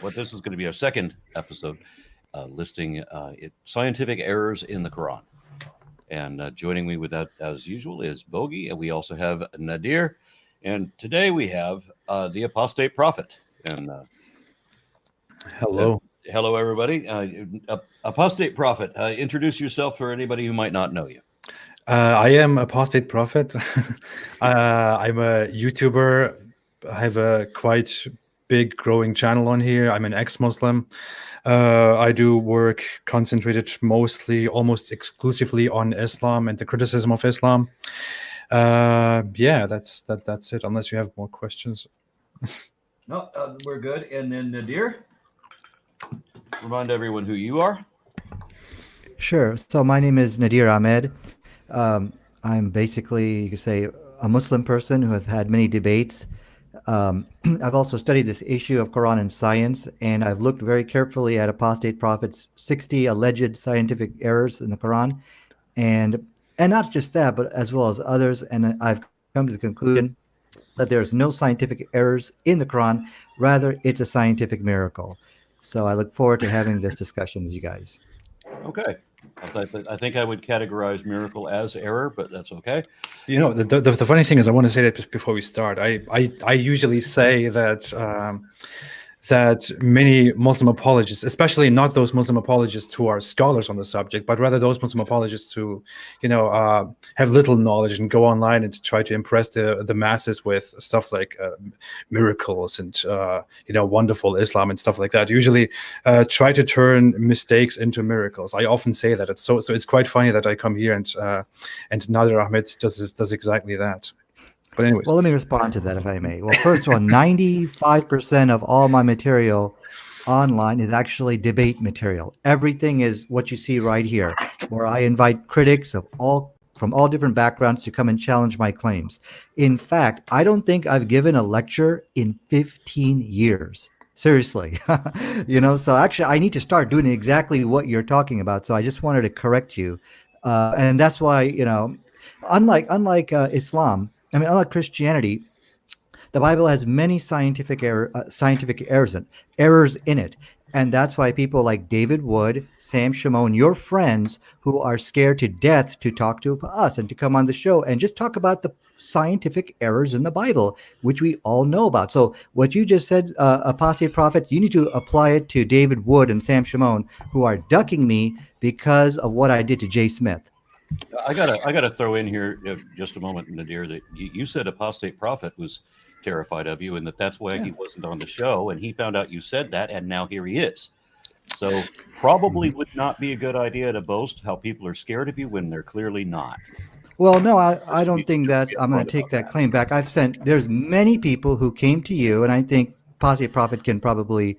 What this is going to be our second episode listing scientific errors in the Quran. And joining me with that, as usual, is Bogey, and we also have Nadir. And today we have the apostate prophet. And hello, hello, everybody. Apostate prophet. Introduce yourself for anybody who might not know you. I am apostate prophet. I'm a YouTuber. I have a quite big growing channel on here. I'm an ex-Muslim. I do work concentrated mostly, almost exclusively on Islam and the criticism of Islam. Yeah, that's it. Unless you have more questions. No, we're good. And then Nadir, remind everyone who you are. Sure. So my name is Nadir Ahmed. I'm basically, you could say, a Muslim person who has had many debates. I've also studied this issue of Quran and science, and I've looked very carefully at apostate prophets' 60 alleged scientific errors in the Quran, and not just that, but as well as others. And I've come to the conclusion that there's no scientific errors in the Quran. Rather, it's a scientific miracle. So I look forward to having this discussion with you guys. Okay. I think I would categorize miracle as error, but that's okay. You know, the funny thing is, I want to say that before we start. I usually say that that many Muslim apologists, especially not those Muslim apologists who are scholars on the subject, but rather those Muslim apologists who, have little knowledge and go online and try to impress the masses with stuff like miracles and wonderful Islam and stuff like that. Usually, try to turn mistakes into miracles. I often say that. So it's quite funny that I come here and Nadir Ahmed does exactly that. But anyways. Well, let me respond to that, if I may. Well, first of all, 95% of all my material online is actually debate material. Everything is what you see right here, where I invite critics from all different backgrounds to come and challenge my claims. In fact, I don't think I've given a lecture in 15 years. Seriously. So actually, I need to start doing exactly what you're talking about. So I just wanted to correct you. And that's why, unlike Islam, unlike Christianity, the Bible has many scientific errors in it. And that's why people like David Wood, Sam Shimon, your friends who are scared to death to talk to us and to come on the show and just talk about the scientific errors in the Bible, which we all know about. So what you just said, apostate prophet, you need to apply it to David Wood and Sam Shimon, who are ducking me because of what I did to Jay Smith. I gotta throw in here just a moment, Nadir, that you said apostate prophet was terrified of you, and that's why he wasn't on the show, and he found out you said that, and now here he is. So probably would not be a good idea to boast how people are scared of you when they're clearly not. Well, no, I don't think that I'm going to take that claim back. There's many people who came to you, and I think apostate prophet can probably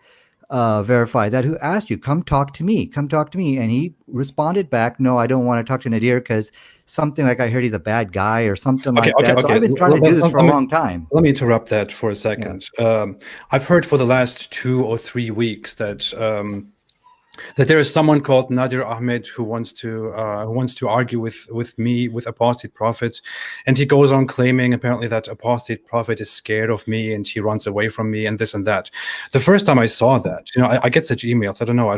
verify that, who asked you, come talk to me, and he responded back, no, I don't want to talk to Nadir because something like I heard he's a bad guy or something like that. So I've been trying to do this for a long time. Let me interrupt that for a second. Yeah. I've heard for the last 2 or 3 weeks that there is someone called Nadir Ahmed who wants to argue with me, with apostate prophet, and he goes on claiming apparently that apostate prophet is scared of me and he runs away from me and this and that. The first time I saw that, I get such emails. I don't know.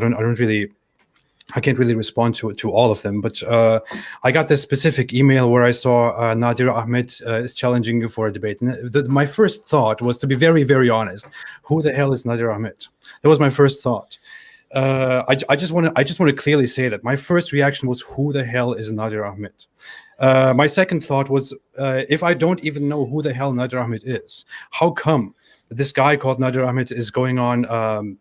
I can't really respond to all of them, but I got this specific email where I saw Nadir Ahmed is challenging you for a debate. And my first thought was, to be very, very honest, who the hell is Nadir Ahmed? That was my first thought. I just want to clearly say that my first reaction was, who the hell is Nadir Ahmed? My second thought was, if I don't even know who the hell Nadir Ahmed is, how come this guy called Nadir Ahmed is going on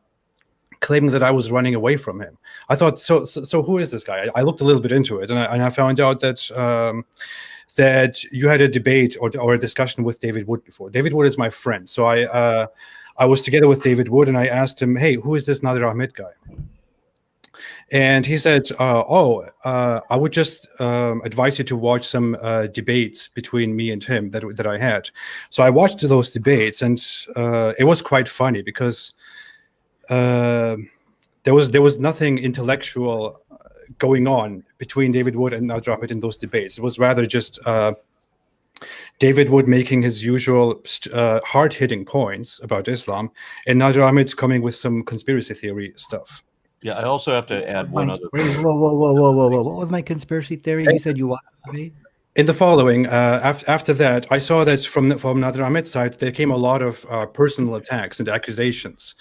claiming that I was running away from him? I thought, so who is this guy? I looked a little bit into it, and I found out that that you had a debate or a discussion with David Wood before. David Wood is my friend, so I was together with David Wood, and I asked him, hey, who is this Nadir Ahmed guy? And he said, I would just advise you to watch some debates between me and him that I had. So I watched those debates, and it was quite funny because there was nothing intellectual going on between David Wood and Nadir Ahmed in those debates. It was rather just David Wood making his usual hard-hitting points about Islam, and Nadir Ahmed coming with some conspiracy theory stuff. Yeah, I also have to add one other. Whoa! What was my conspiracy theory? You said you watched the debate? In the following, after that, I saw that from Nadir Ahmed's side, there came a lot of personal attacks and accusations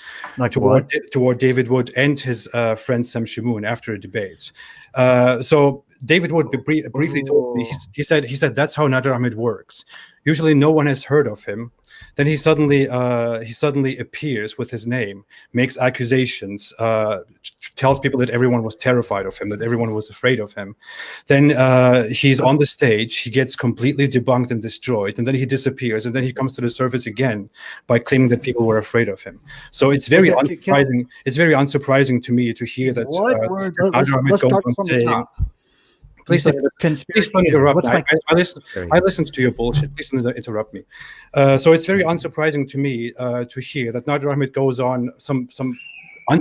toward David Wood and his friend Sam Shamoun after a debate. So David Wood briefly told me, he said that's how Nadir Ahmed works. Usually, no one has heard of him. Then he suddenly appears with his name, makes accusations, tells people that everyone was terrified of him, that everyone was afraid of him. Then he's on the stage, he gets completely debunked and destroyed, and then he disappears, and then he comes to the surface again by claiming that people were afraid of him. So it's very unsurprising. It's very unsurprising to me to hear that. Let's start from the top. Please don't interrupt me. I listened to your bullshit. Please don't interrupt me. So it's very unsurprising to me to hear that Nadir Ahmed goes on, some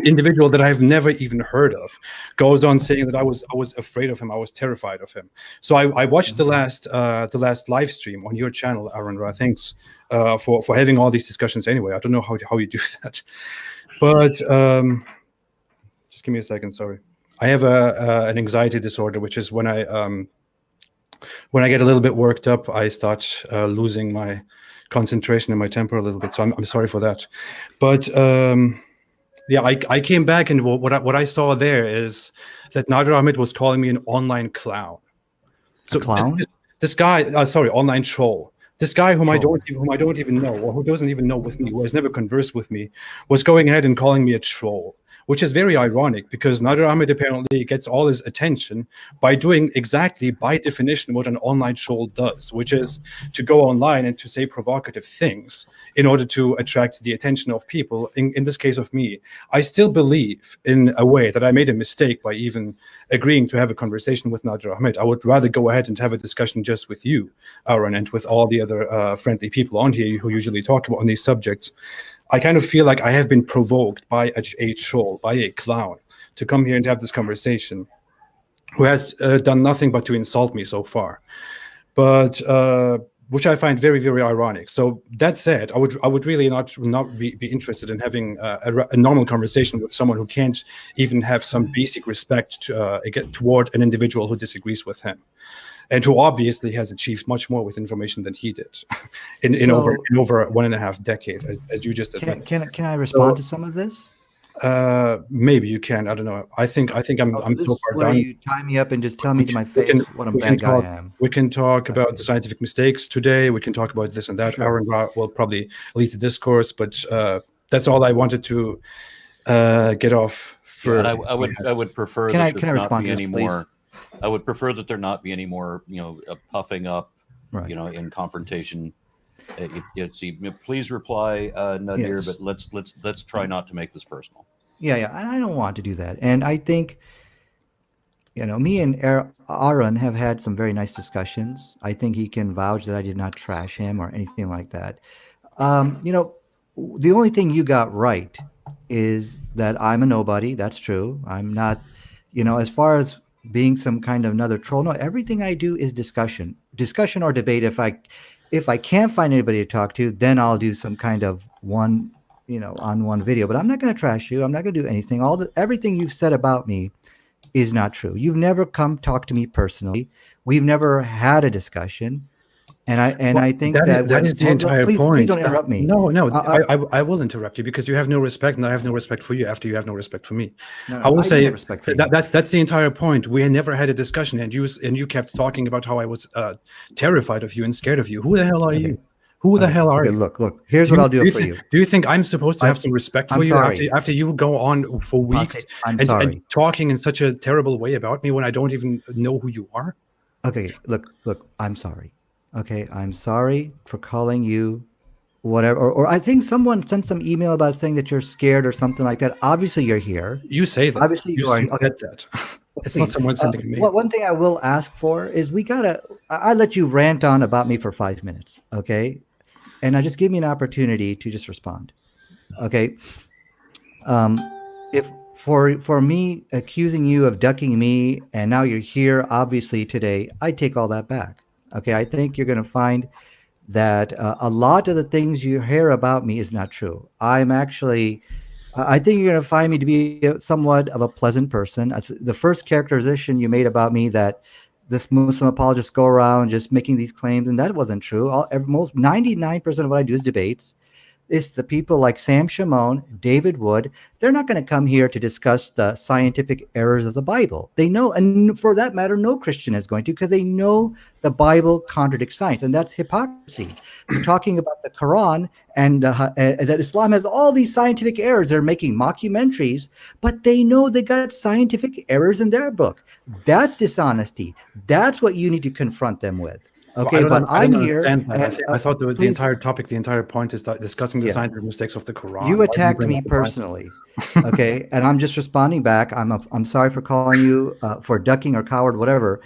individual that I have never even heard of, goes on saying that I was afraid of him, I was terrified of him. So I watched the last live stream on your channel, Aaron Ra. Thanks for having all these discussions anyway. I don't know how you do that, but just give me a second. Sorry. I have an anxiety disorder, which is when I get a little bit worked up, I start losing my concentration and my temper a little bit. So I'm sorry for that. But yeah, I came back, and what I saw there is that Nadir Ahmed was calling me an online clown. So clown? This guy, online troll. This guy whom I don't even know, or who doesn't even know with me, who has never conversed with me, was going ahead and calling me a troll, which is very ironic because Nadir Ahmed apparently gets all his attention by doing exactly, by definition, what an online troll does, which is to go online and to say provocative things in order to attract the attention of people, in this case of me. I still believe in a way that I made a mistake by even agreeing to have a conversation with Nadir Ahmed. I would rather go ahead and have a discussion just with you, Aaron, and with all the other friendly people on here who usually talk about on these subjects. I kind of feel like I have been provoked by a troll, by a clown, to come here and have this conversation, who has done nothing but to insult me so far, but which I find very, very ironic. So that said, I would really not be interested in having a normal conversation with someone who can't even have some basic respect toward an individual who disagrees with him, and who obviously has achieved much more with information than he did in over 1.5 decades, as you just admitted. Can I respond to some of this? Maybe you can. I don't know. I think I'm so far done. You tie me up and just tell me to my face what a bad guy I am. We can talk about the scientific mistakes today. We can talk about this and that. Aaron will probably lead the discourse, but that's all I wanted to get off. I would prefer can that I there not respond be to this, any please? more. I would prefer that there not be any more, puffing up, Right. in confrontation. Please reply, Nadir, Yes. but let's try not to make this personal. Yeah. I don't want to do that. And I think, me and Aaron have had some very nice discussions. I think he can vouch that I did not trash him or anything like that. The only thing you got right is that I'm a nobody. That's true. I'm not, as far as being some kind of another troll. No, everything I do is discussion or debate. If I can't find anybody to talk to, then I'll do some kind of on one video. But I'm not going to trash you. I'm not going to do anything. Everything you've said about me is not true. You've never come talk to me personally. We've never had a discussion. And I think that is the entire point. Please don't interrupt me. No, I will interrupt you because you have no respect, and I have no respect for you after you have no respect for me. No, I will say respect for you. that's the entire point. We never had a discussion, and you kept talking about how I was terrified of you and scared of you. Who the hell are you? Who the hell are you? Look. Here's what I'll do for you. Do you think I'm supposed to have some respect for you after you go on for weeks and talking in such a terrible way about me when I don't even know who you are? Okay, look. I'm sorry. Okay, I'm sorry for calling you whatever. Or I think someone sent some email about saying that you're scared or something like that. Obviously, you're here. You say that. Obviously, you are. Okay. That. It's not someone sending me. One thing I will ask for is I let you rant on about me for 5 minutes, okay? And now just give me an opportunity to just respond, okay? If for me accusing you of ducking me and now you're here, obviously today, I take all that back. Okay, I think you're going to find that a lot of the things you hear about me is not true. I'm actually, I think you're going to find me to be somewhat of a pleasant person. The first characterization you made about me that this Muslim apologists go around just making these claims, and that wasn't true. Most 99% of what I do is debates. It's the people like Sam Shimon, David Wood. They're not going to come here to discuss the scientific errors of the Bible. They know, and for that matter, no Christian is going to, because they know the Bible contradicts science, and that's hypocrisy. They're talking about the Quran and that Islam has all these scientific errors. They're making mockumentaries, but they know they got scientific errors in their book. That's dishonesty. That's what you need to confront them with. Okay, well, but I don't I'm here. understand that. And, I thought the please, entire topic, the entire point is discussing the Yeah. scientific mistakes of the Quran. You Why do attacked bring me up the Bible? personally, okay, and I'm just responding back. I'm sorry for calling you for ducking or coward, whatever.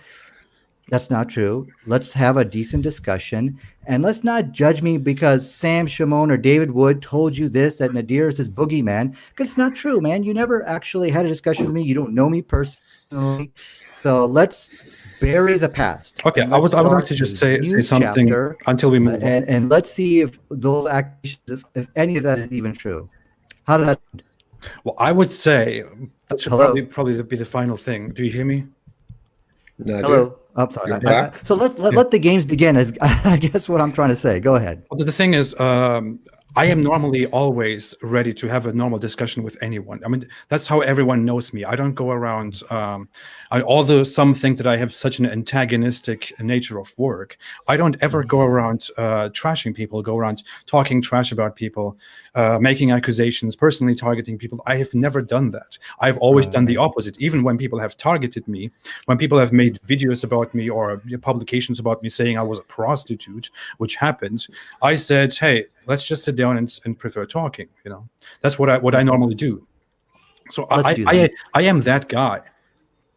That's not true. Let's have a decent discussion, and let's not judge me because Sam Shimon or David Wood told you this, that Nadir is his boogeyman, because it's not true, man. You never actually had a discussion with me. You don't know me personally, so let's bury the past. Okay, and I let's would like start to just a say new something chapter, until we move on. and let's see if those accusations, if any of that is even true. How did that? Well, I would say that should Hello? probably be the final thing. Do you hear me? Nadir, Hello. I'm sorry. you're back? So let the games begin. Is I guess what I'm trying to say. Go ahead. Well, the thing is, I am normally always ready to have a normal discussion with anyone. I mean, that's how everyone knows me. I don't go around, although some think that I have such an antagonistic nature of work, I don't ever go around trashing people, go around talking trash about people, making accusations, personally targeting people. I have never done that. I've always done the opposite. Even when people have targeted me, when people have made videos about me or publications about me saying I was a prostitute, which happened, I said, hey, let's just sit down and prefer talking. You know, that's what I normally do. So I am that guy.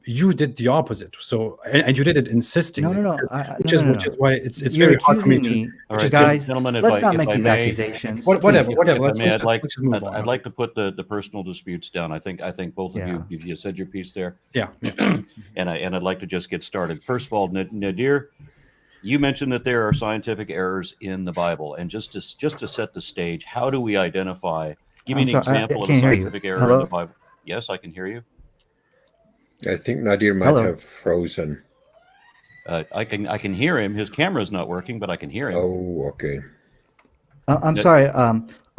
You did the opposite. So and you did it insistingly. No. Which is why it's You're very hard for me accusing to. All right, guys. gentlemen, if Let's not if make I these may, accusations. Whatever. If I may, Let's just move on. I'd like to put the personal disputes down. I think both of Yeah. you said your piece there. Yeah. and I'd like to just get started. First of all, Nadir, you mentioned that there are scientific errors in the Bible, and just to set the stage, how do we identify? Give me an example of a scientific error in the Bible. Yes, I can hear you. I think Nadir might have frozen. I can hear him. His camera's not working, but I can hear him. Oh, okay. I'm sorry,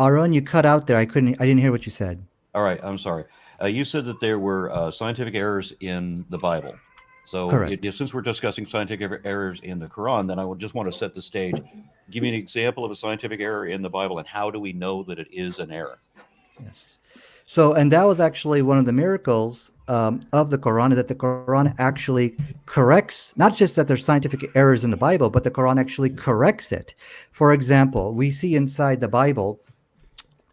Aaron, you cut out there. I didn't hear what you said. All right, I'm sorry. You said that there were scientific errors in the Bible. So since we're discussing scientific errors in the Quran, then I would just want to set the stage. Give me an example of a scientific error in the Bible, and how do we know that it is an error? Yes. So, and that was actually one of the miracles of the Quran, that the Quran actually corrects, not just that there's scientific errors in the Bible, but the Quran actually corrects it. For example, we see inside the Bible,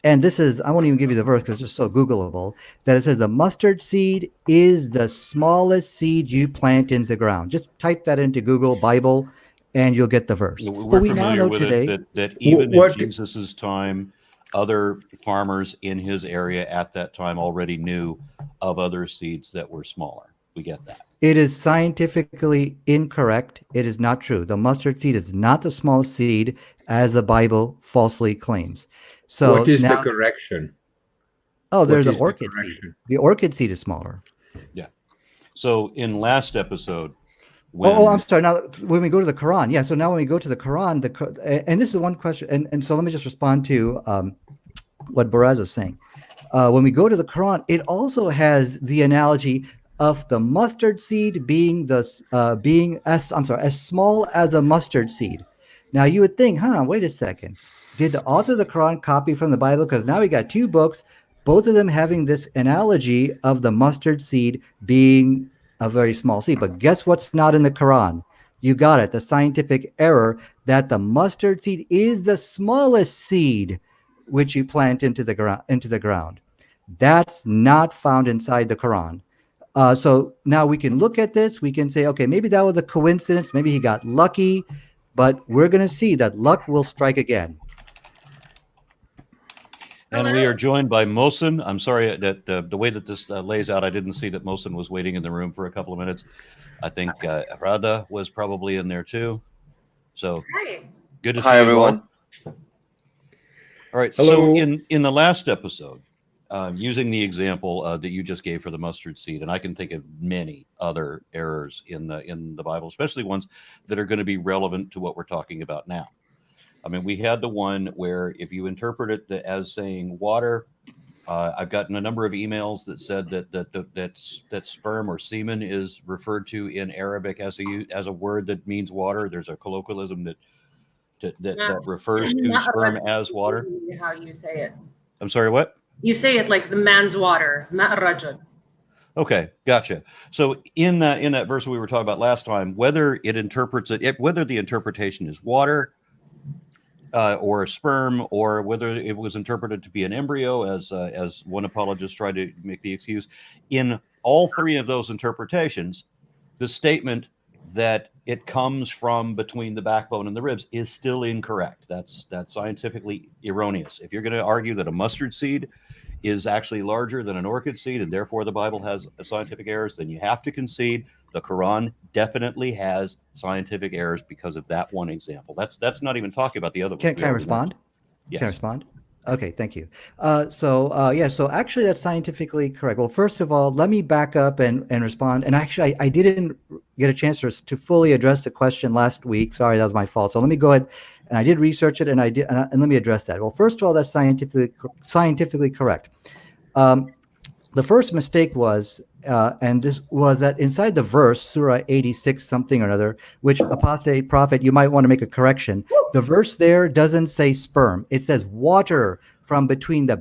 and this is, I won't even give you the verse because it's just so Googleable, that it says the mustard seed is the smallest seed you plant into the ground. Just type that into Google Bible and you'll get the verse. We're familiar with it, that even in Jesus's time, other farmers in his area at that time already knew of other seeds that were smaller. We get that. It is scientifically incorrect. It is not true. The mustard seed is not the smallest seed, as the Bible falsely claims. So what is the correction? Oh, there's an orchid seed. The orchid seed is smaller. Yeah. So in last episode, I'm sorry. Now, when we go to the Quran, yeah. So now when we go to the Quran, and this is one question, and so let me just respond to what Baraz was saying. When we go to the Quran, it also has the analogy of the mustard seed being as small as a mustard seed. Now you would think, wait a second. Did the author of the Quran copy from the Bible? Because now we got two books, both of them having this analogy of the mustard seed being a very small seed. But guess what's not in the Quran? You got it. The scientific error that the mustard seed is the smallest seed which you plant into the ground. That's not found inside the Quran. So now we can look at this. We can say, okay, maybe that was a coincidence. Maybe he got lucky. But we're going to see that luck will strike again. And we are joined by Mohsen. I'm sorry that the way that this lays out, I didn't see that Mohsen was waiting in the room for a couple of minutes. I think Rada was probably in there too. So Hi. good to see Hi, you everyone. all. All right. Hello. So in the last episode, using the example that you just gave for the mustard seed, and I can think of many other errors in the Bible, especially ones that are going to be relevant to what we're talking about now. I mean, we had the one where if you interpret it as saying water, I've gotten a number of emails that said that sperm or semen is referred to in Arabic as a word that means water. There's a colloquialism that refers to sperm as water. How you say it? I'm sorry, what? You say it like the man's water, ma'rajul. Okay, gotcha. So in that verse we were talking about last time, whether it interprets whether the interpretation is water or sperm, or whether it was interpreted to be an embryo, as one apologist tried to make the excuse, in all three of those interpretations, the statement that it comes from between the backbone and the ribs is still incorrect. That's scientifically erroneous. If you're going to argue that a mustard seed is actually larger than an orchid seed, and therefore the Bible has scientific errors, then you have to concede the Quran definitely has scientific errors because of that one example. That's not even talking about the other one. Can I respond? Yes. Can I respond? Okay, thank you. So actually that's scientifically correct. Well, first of all, let me back up and respond. And actually, I didn't get a chance to fully address the question last week. Sorry, that was my fault. So let me go ahead, and I did research it, and and let me address that. Well, first of all, that's scientifically correct. The first mistake was, and this was that inside the verse, Surah 86 something or another, which apostate prophet, you might want to make a correction. The verse there doesn't say sperm. It says water from between the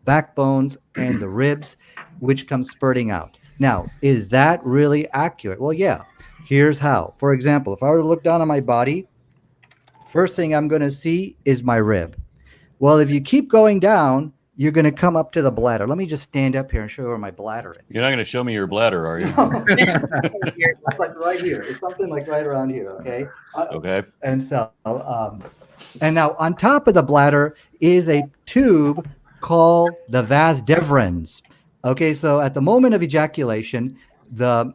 backbones and the ribs, which comes spurting out. Now, is that really accurate? Well, yeah. Here's how. For example, if I were to look down on my body, first thing I'm going to see is my rib. Well, if you keep going down, you're going to come up to the bladder. Let me just stand up here and show you where my bladder is. You're not going to show me your bladder, are you? It's like right here. It's something like right around here. Okay. Okay. And so, and now on top of the bladder is a tube called the vas deferens. Okay. So at the moment of ejaculation, the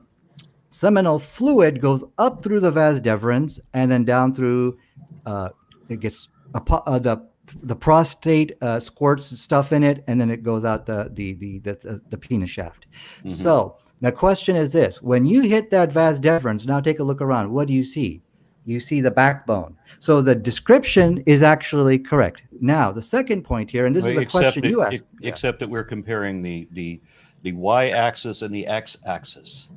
seminal fluid goes up through the vas deferens and then down through. It gets the prostate squirts stuff in it, and then it goes out the penis shaft. Mm-hmm. So the question is this: when you hit that vas deferens, now take a look around. What do you see? You see the backbone. So the description is actually correct. Now the second point here, and this is a question you asked. Except that we're comparing the y-axis and the x-axis.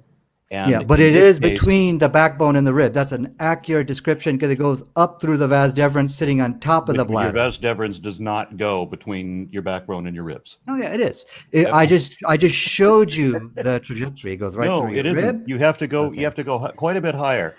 And but it is between the backbone and the rib. That's an accurate description because it goes up through the vas deferens, sitting on top of the bladder. Your vas deferens does not go between your backbone and your ribs. Oh yeah, it is. I just showed you the trajectory. It goes right through your rib. No, it isn't. You have to go. Okay. You have to go quite a bit higher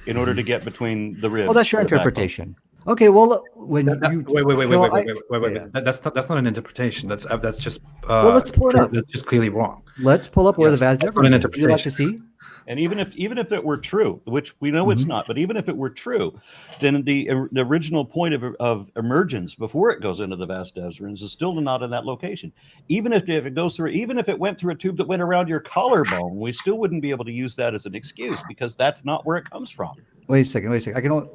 in order to get between the ribs. Well, that's your interpretation. Okay, well, when you wait. That's not an interpretation. That's just. Well, let's pull it up. That's just clearly wrong. Let's pull up where the vas deferens is. Would you like to see? And even if it were true, which we know it's not, but even if it were true, then the original point of emergence before it goes into the vas deferens is still not in that location. Even if it goes through, even if it went through a tube that went around your collarbone, we still wouldn't be able to use that as an excuse because that's not where it comes from. Wait a second. I can only.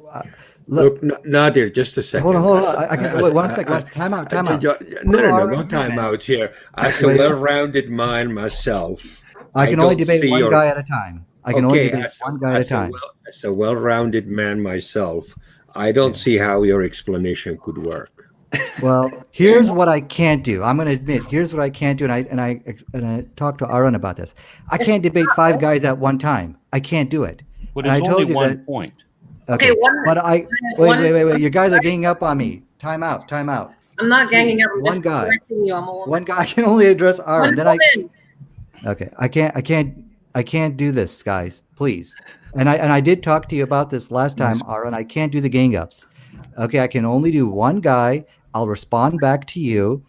Look, Nadir, just a second. Hold on. I can wait 1 second. Time out. No time out here. I have a well-rounded mind myself. I can only debate one guy at a time. As a well-rounded man myself, I don't see how your explanation could work. Well, here's what I can't do. I'm going to admit, here's what I can't do, and I talked to Aaron about this. I can't debate 5 guys at one time. I can't do it. But it's only one point. Okay, but wait. You guys are ganging up on me. Time out. I'm not ganging up. One guy. You. I'm a woman. One guy can only address Aaron. Okay, I can't do this, guys. Please. And I did talk to you about this last time, Aaron. I can't do the gang ups. Okay, I can only do one guy. I'll respond back to you,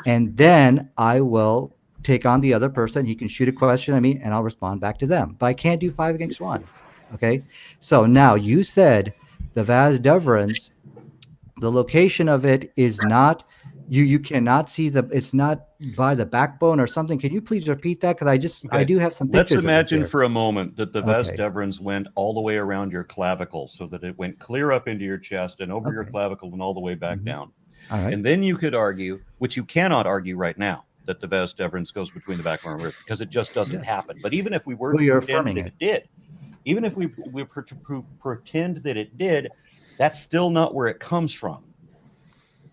and then I will take on the other person. He can shoot a question at me, and I'll respond back to them. But I can't do 5 against 1. Okay, so now you said the vas deferens, the location of it is not You cannot see it's not by the backbone or something. Can you please repeat that? Because I Okay. do have some Let's pictures. of this imagine here. for a moment that the vas Okay. deferens went all the way around your clavicle so that it went clear up into your chest and over your Okay. clavicle and all the way back Mhm. down. All right. And then you could argue, which you cannot argue right now, that the vas deferens goes between the backbone and ribs because it just doesn't Yeah. happen. But even if we were Well, to you're pretend affirming that it. it did, even if we pretend that it did, that's still not where it comes from.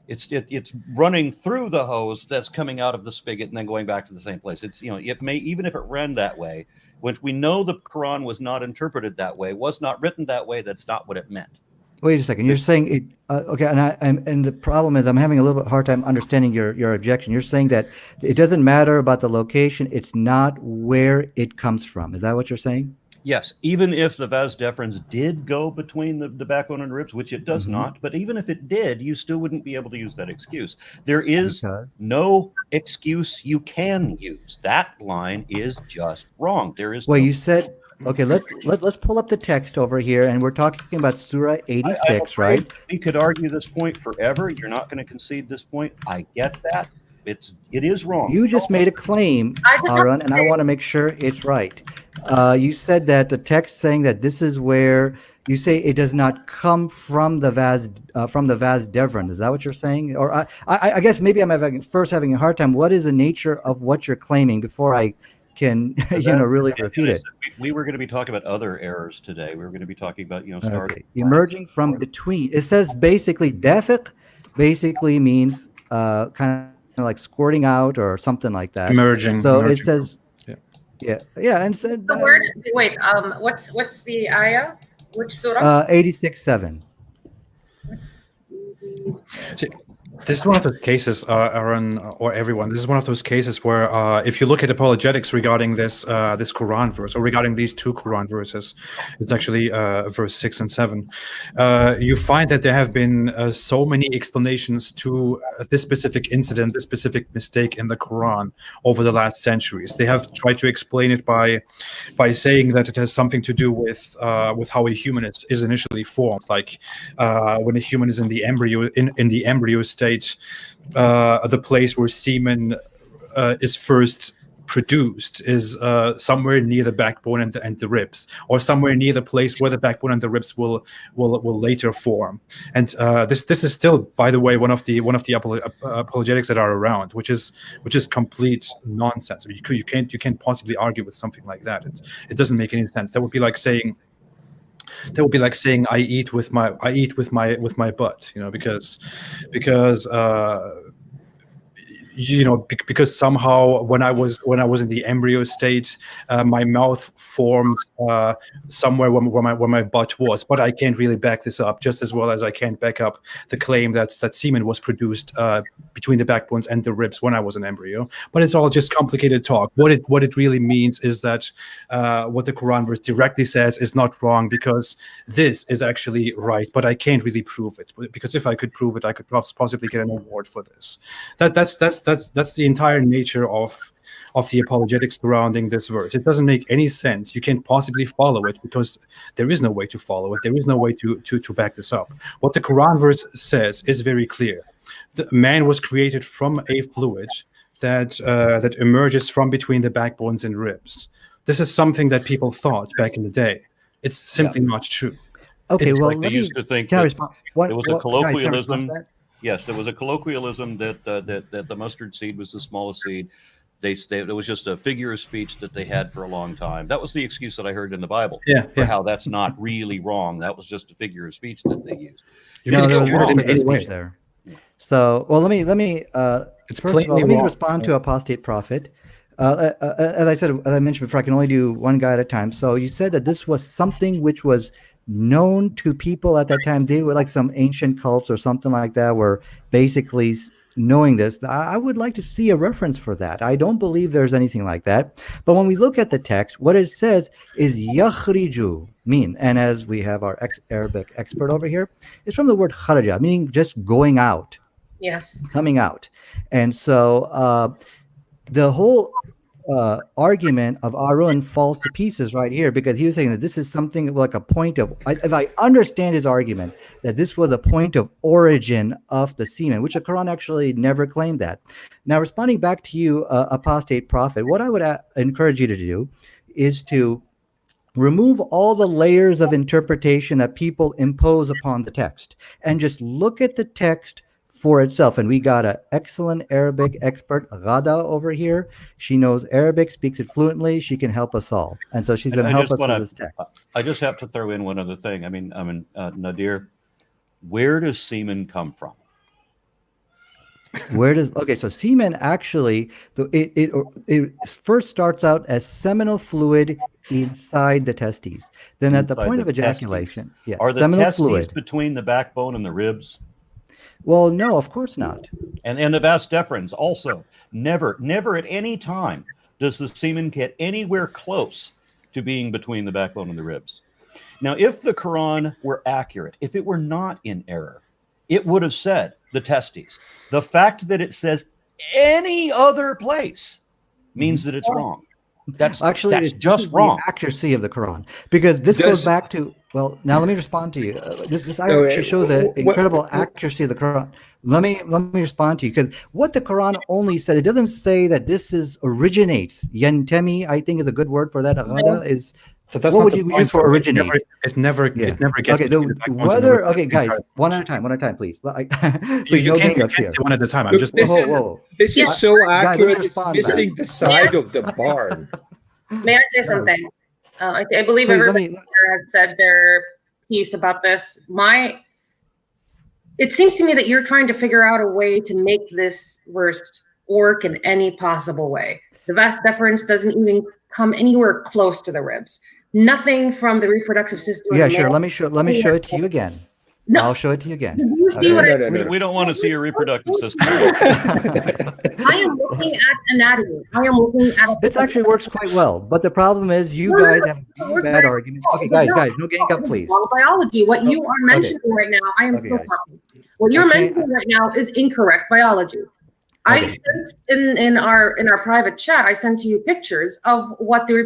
It's running through the hose that's coming out of the spigot and then going back to the same place. It's it may, even if it ran that way, which we know the Quran was not interpreted that way, was not written that way. That's not what it meant. Wait a second. You're saying it. Okay, and the problem is I'm having a little bit hard time understanding your objection. You're saying that it doesn't matter about the location; it's not where it comes from. Is that what you're saying? Yes, even if the vas deferens did go between the backbone and ribs, which it does Mhm. not, but even if it did, you still wouldn't be able to use that excuse. There is Because no excuse you can use. That line is just wrong. There is well, no. you said okay. Let's pull up the text over here, and we're talking about Surah I'm 86, afraid right? we could argue this point forever. You're not going to concede this point. I get that. It is wrong. You just made a claim, I just have Aaron, to and I say, want to make sure it's right. You said that the text saying that this is where you say it does not come from the vas devran. Is that what you're saying? Or I guess maybe I'm having a hard time. What is the nature of what you're claiming before I can really And refute I it? said we were going to be talking about other errors today. We were going to be talking about stars. Okay, emerging from between. It says basically defiq basically means kind of like squirting out or something like that. Emerging. So it emerging. says Yeah. yeah, and said the word. Wait. What's the ayah? Which surah? 86:7. See, this is one of those cases, Aaron, or everyone. This is one of those cases where, if you look at apologetics regarding this Quran verse, or regarding these two Quran verses, it's actually verse 6 and 7. You find that there have been so many explanations to this specific incident, this specific mistake in the Quran over the last centuries. They have tried to explain it by saying that it has something to do with how a human is initially formed, like when a human is in the embryo state, the place where semen is first produced is somewhere near the backbone and the ribs, or somewhere near the place where the backbone and the ribs will later form. And this is still, by the way, one of the apologetics that are around, which is complete nonsense. I mean, you can't possibly argue with something like that. It doesn't make any sense. That would be like saying I eat with my butt, because somehow when I was in the embryo state, my mouth formed somewhere where my butt was. But I can't really back this up, just as well as I can't back up the claim that semen was produced between the backbones and the ribs when I was an embryo. But it's all just complicated talk. What it really means is that what the Quran verse directly says is not wrong, because this is actually right. But I can't really prove it, because if I could prove it, I could possibly get an award for this. That's the entire nature of the apologetics surrounding this verse. It doesn't make any sense. You can't possibly follow it, because there is no way to follow it. There is no way to back this up. What the Quran verse says is very clear. The man was created from a fluid that emerges from between the backbones and ribs. This is something that people thought back in the day. It's simply not true. Okay, It's well, like they used to think can I that respond? What, there was a what, can I respond to colloquialism. that? Yes, there was a colloquialism that the mustard seed was the smallest seed. It was just a figure of speech that they had for a long time. That was the excuse that I heard in the Bible for how that's not really wrong. That was just a figure of speech that they used. No, there was excuse no it in figure of any way. speech there. So, well, let me. It's First of all, plainly let me wrong. respond to apostate prophet. As I mentioned before, I can only do one guy at a time. So you said that this was something which was known to people at that time. They were like some ancient cults or something like that, were basically knowing this. I would like to see a reference for that. I don't believe there's anything like that. But when we look at the text, what it says is yakhriju, mean, and as we have our Arabic expert over here, it's from the word kharaja, meaning just going out, Yes. coming out. And so the whole argument of Arun falls to pieces right here, because he was saying that this is something like a point of, if I understand his argument, that this was a point of origin of the semen, which the Quran actually never claimed that. Now, responding back to you, apostate prophet, what I would encourage you to do is to remove all the layers of interpretation that people impose upon the text and just look at the text for itself. And we got an excellent Arabic expert, Ghada, over here. She knows Arabic, speaks it fluently. She can help us all. And so she's going to help us with this text. I just have to throw in one other thing. I mean, Nadir, where does semen come from? Okay, so semen actually, it first starts out as seminal fluid inside the testes. Then at the point of ejaculation, yes, are the seminal testes fluid between the backbone and the ribs? Well, no, of course not. And the vas deferens also. Never at any time does the semen get anywhere close to being between the backbone and the ribs. Now, if the Quran were accurate, if it were not in error, it would have said the testes. The fact that it says any other place means that it's wrong. That's just wrong. The accuracy of the Quran, because this goes back to, well, now let me respond to you. This actually shows the incredible accuracy of the Quran. Let me respond to you, because what the Quran only said, it doesn't say that this originates. Yantemi, I think, is a good word for that. Agada is. So that's what not would the you point. use for originate? It never gets. Okay, okay, guys, one at a time, please. Please, you can't say one at a time. I'm just. This is so accurate. It's Guys, missing the side of the barn. May I say something? I believe Please, everybody here has said their piece about this. It seems to me that you're trying to figure out a way to make this verse work in any possible way. The vas deferens doesn't even come anywhere close to the ribs. Nothing from the reproductive system. Yeah, sure. Let me show it to you again. No. I'll show it to you again. You see what We don't want to see your reproductive system. I am looking at anatomy. I am looking at. This actually works quite well, but the problem is you guys have bad arguments. Okay, guys, no gang up, please. Biology. What you are mentioning right now, I am still talking. What you're mentioning right now is incorrect biology. I sent in our private chat, I sent you pictures of what the male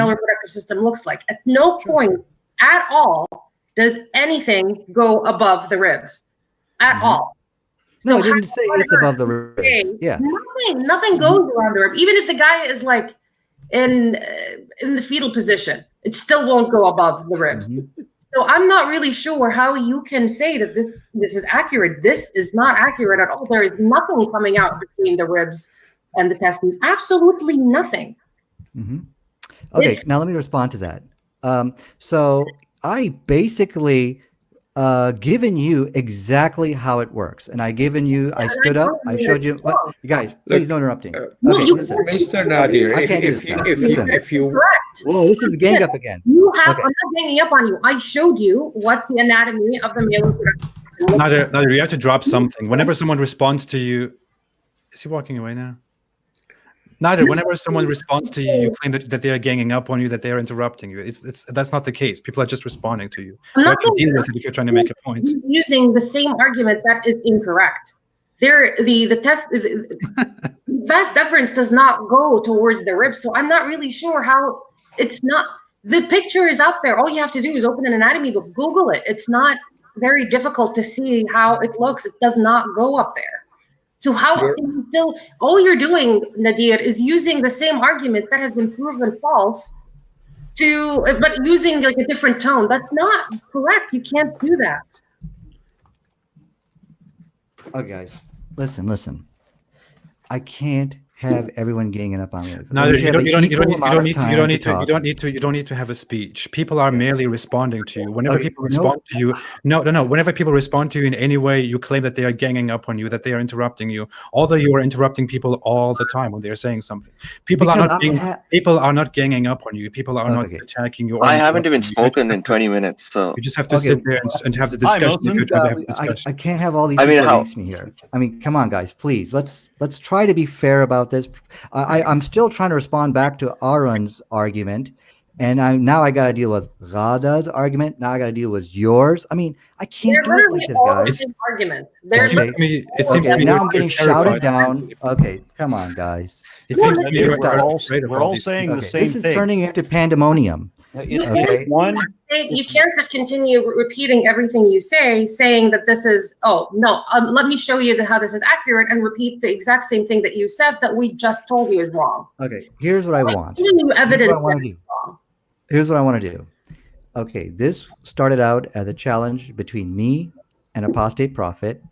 reproductive system looks like. At no point at all does anything go above the ribs at all. No, I didn't say it's above the ribs. Yeah, nothing goes around the rib. Even if the guy is like in the fetal position, it still won't go above the ribs. So I'm not really sure how you can say that this is accurate. This is not accurate at all. There is nothing coming out between the ribs and the testes. Absolutely nothing. Okay, now let me respond to that. So I basically given you exactly how it works, and I stood up, I showed you. You guys, please no interrupting. Okay, listen. Mr. Nadir, I can't do this. if you Correct. Whoa, this is gang up again. I'm not ganging up on you. I showed you what the anatomy of the male reproductive system. Nadir, you have to drop something. Whenever someone responds to you, is he walking away now? Nadir, whenever someone responds to you, you claim that they are ganging up on you, that they are interrupting you. That's not the case. People are just responding to you. You have to deal with it if you're trying to make a point. Using the same argument that is incorrect. The vas deferens does not go towards the ribs, so I'm not really sure how. It's not. The picture is out there. All you have to do is open an anatomy book, Google it. It's not very difficult to see how it looks. It does not go up there. So how can you still, all you're doing, Nadir, is using the same argument that has been proven false but using like a different tone. That's not correct. You can't do that. Okay, guys, listen. I can't have everyone ganging up on me. No, you don't need to have a speech. People are merely responding to you. Whenever people respond to you, whenever people respond to you in any way, you claim that they are ganging up on you, that they are interrupting you, although you are interrupting people all the time when they are saying something. People are not ganging up on you. People are not attacking you. I haven't even spoken in 20 minutes, so you just have to sit there and have the discussion. I can't have all these people against me here. I mean, come on, guys, please. Let's try to be fair about this. I'm still trying to respond back to Arun's argument, And now I got to deal with Rada's argument. Now I got to deal with yours. I mean, I can't They're do it literally like this, all the guys. same argument. It They're seems Okay. to me. It seems to Okay, me now you're I'm getting terrified. shouted down. Okay, come on, guys. It No, seems to no, me you're you're we're all, afraid of we're all all these saying people. the Okay, same this is thing. turning into pandemonium. It's Okay. one. You can't just continue repeating everything you say, saying that this is, oh, no, let me show you how this is accurate and repeat the exact same thing that you said that we just told you is wrong. Okay, here's what I I'm want. giving you Here's evidence what I want that to it's do. wrong. Here's what I want to do. Okay, this started out as a challenge between me and Apostate Prophet.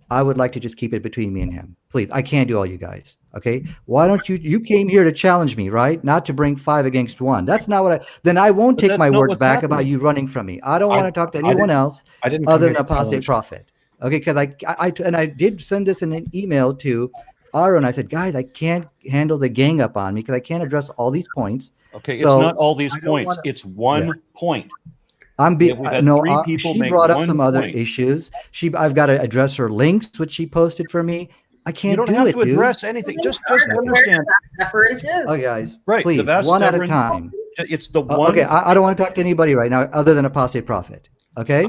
I would like to just keep it between me and him. Please, I can't do all you guys. Okay, why don't you came here to challenge me, right? Not to bring 5 against 1. That's not what then I won't But take that's my not words what's back about happening. you running from me. I don't I- want to talk to I anyone didn't- else I didn't come other here than to Apostate challenge. Prophet. Okay, because I did send this in an email to Aaron. I said, guys, I can't handle the gang up on me because I can't address all these points. Okay, So, it's not all these I don't points. wanna- It's one point. I'm Yeah, we've had no. three people She make brought up one some other point. issues. I've got to address her links, which she posted for me. I can't You don't do have it, to dude. address anything. Just Where understand. the deference is. Oh, guys, Right, the please, vast one at a deference- time. It's the one. Okay, I don't want to talk to anybody right now other than Apostate Prophet. Okay,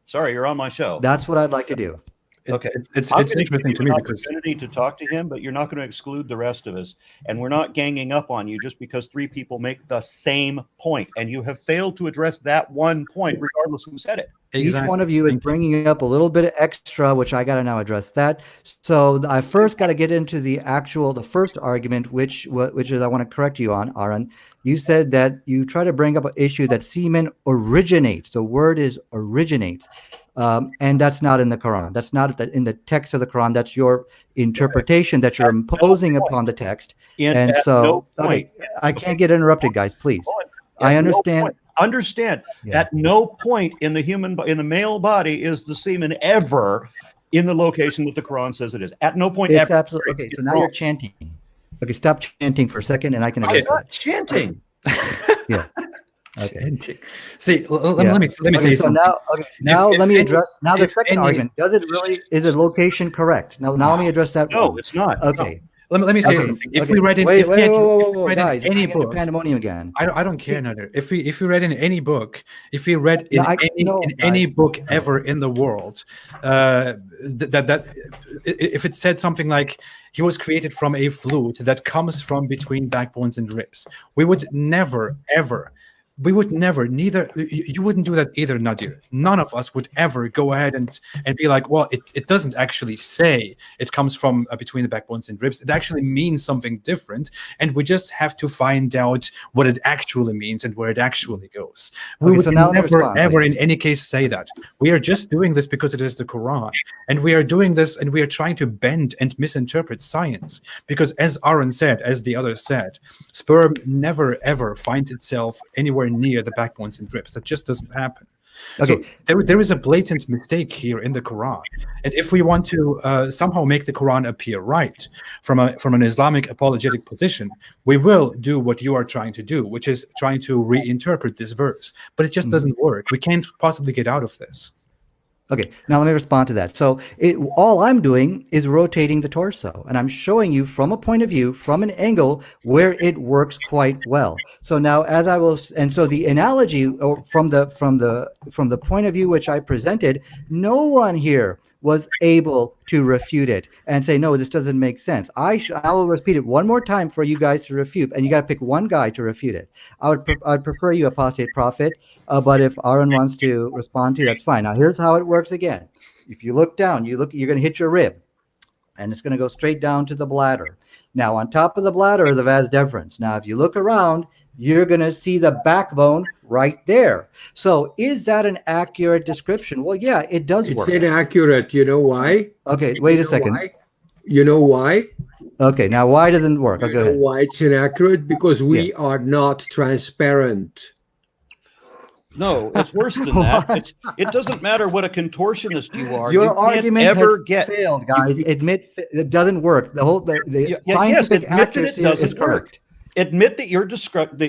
Sorry, you're on my show. that's what I'd like to do. Okay. It's I'm gonna interesting give to you me an because opportunity to talk to him, but you're not going to exclude the rest of us. And we're not ganging up on you just because 3 people make the same point, and you have failed to address that one point, regardless of who said it. Each one of you is bringing up a little bit of extra, which I got to now address that. So I first got to get into the first argument, which is I want to correct you on, Aaron. You said that you try to bring up an issue that semen originates. The word is originates. And that's not in the Quran. That's not in the text of the Quran. That's your interpretation that you're imposing upon the text. And at so, no okay, point- I can't get interrupted, guys, please. At I no understand. point- Understand. Yeah. At no point in the male body is the semen ever in the location that the Quran says it is. At no point It's ever. absolutely okay. So now you're chanting. Okay, stop chanting for a second, and I can I'm address not that. chanting. Yeah. Okay. See, let Yeah. me Okay, say so something. now if let me any- address now the if second any- argument. Does it really is the location correct? Now let me address that No, one. it's not. Okay. Let me say Okay, something. If okay. we read in, wait, if wait, we had- whoa, if whoa, we whoa, read in guys, any I'm into book, pandemonium again. I don't care, Nader. If we read in any book, if we read in No, any guys. book ever in the world, that if it said something like he was created from a flute that comes from between backbones and ribs, we would never ever. We would never, neither you wouldn't do that either, Nadir. None of us would ever go ahead and be like, well, it doesn't actually say it comes from between the backbones and ribs. It actually means something different, and we just have to find out what it actually means and where it actually goes. We Okay, would so now let me never respond, ever please. in any case say that. We are just doing this because it is the Quran, and we are doing this and we are trying to bend and misinterpret science because, as Aaron said, as the others said, sperm never ever finds itself anywhere near the backbones and ribs. That just doesn't happen. Okay. So there is a blatant mistake here in the Quran, and if we want to somehow make the Quran appear right from an Islamic apologetic position, we will do what you are trying to do, which is trying to reinterpret this verse. But it just doesn't work. We can't possibly get out of this. Okay, now let me respond to that. So all I'm doing is rotating the torso, and I'm showing you from a point of view, from an angle where it works quite well. So now, so the analogy or from the point of view which I presented, no one here was able to refute it and say, no, this doesn't make sense. I will repeat it one more time for you guys to refute, and you got to pick one guy to refute it. I'd prefer you, Apostate Prophet, but if Aaron wants to respond to you, that's fine. Now, here's how it works again. If you look down, you're going to hit your rib, and it's going to go straight down to the bladder. Now, on top of the bladder is the vas deferens. Now, if you look around, you're going to see the backbone right there. So is that an accurate description? Well, yeah, it does It's work. inaccurate. You know why? Okay, wait a second. You know why? Okay, now why doesn't it work? You Oh, go know ahead. why it's inaccurate? Because we are not transparent. No, it's worse than that. It doesn't matter what a contortionist you are. Your you can't argument ever has get failed, guys. Admit it doesn't work. The yes, scientific admit that it accuracy doesn't is correct. Admit that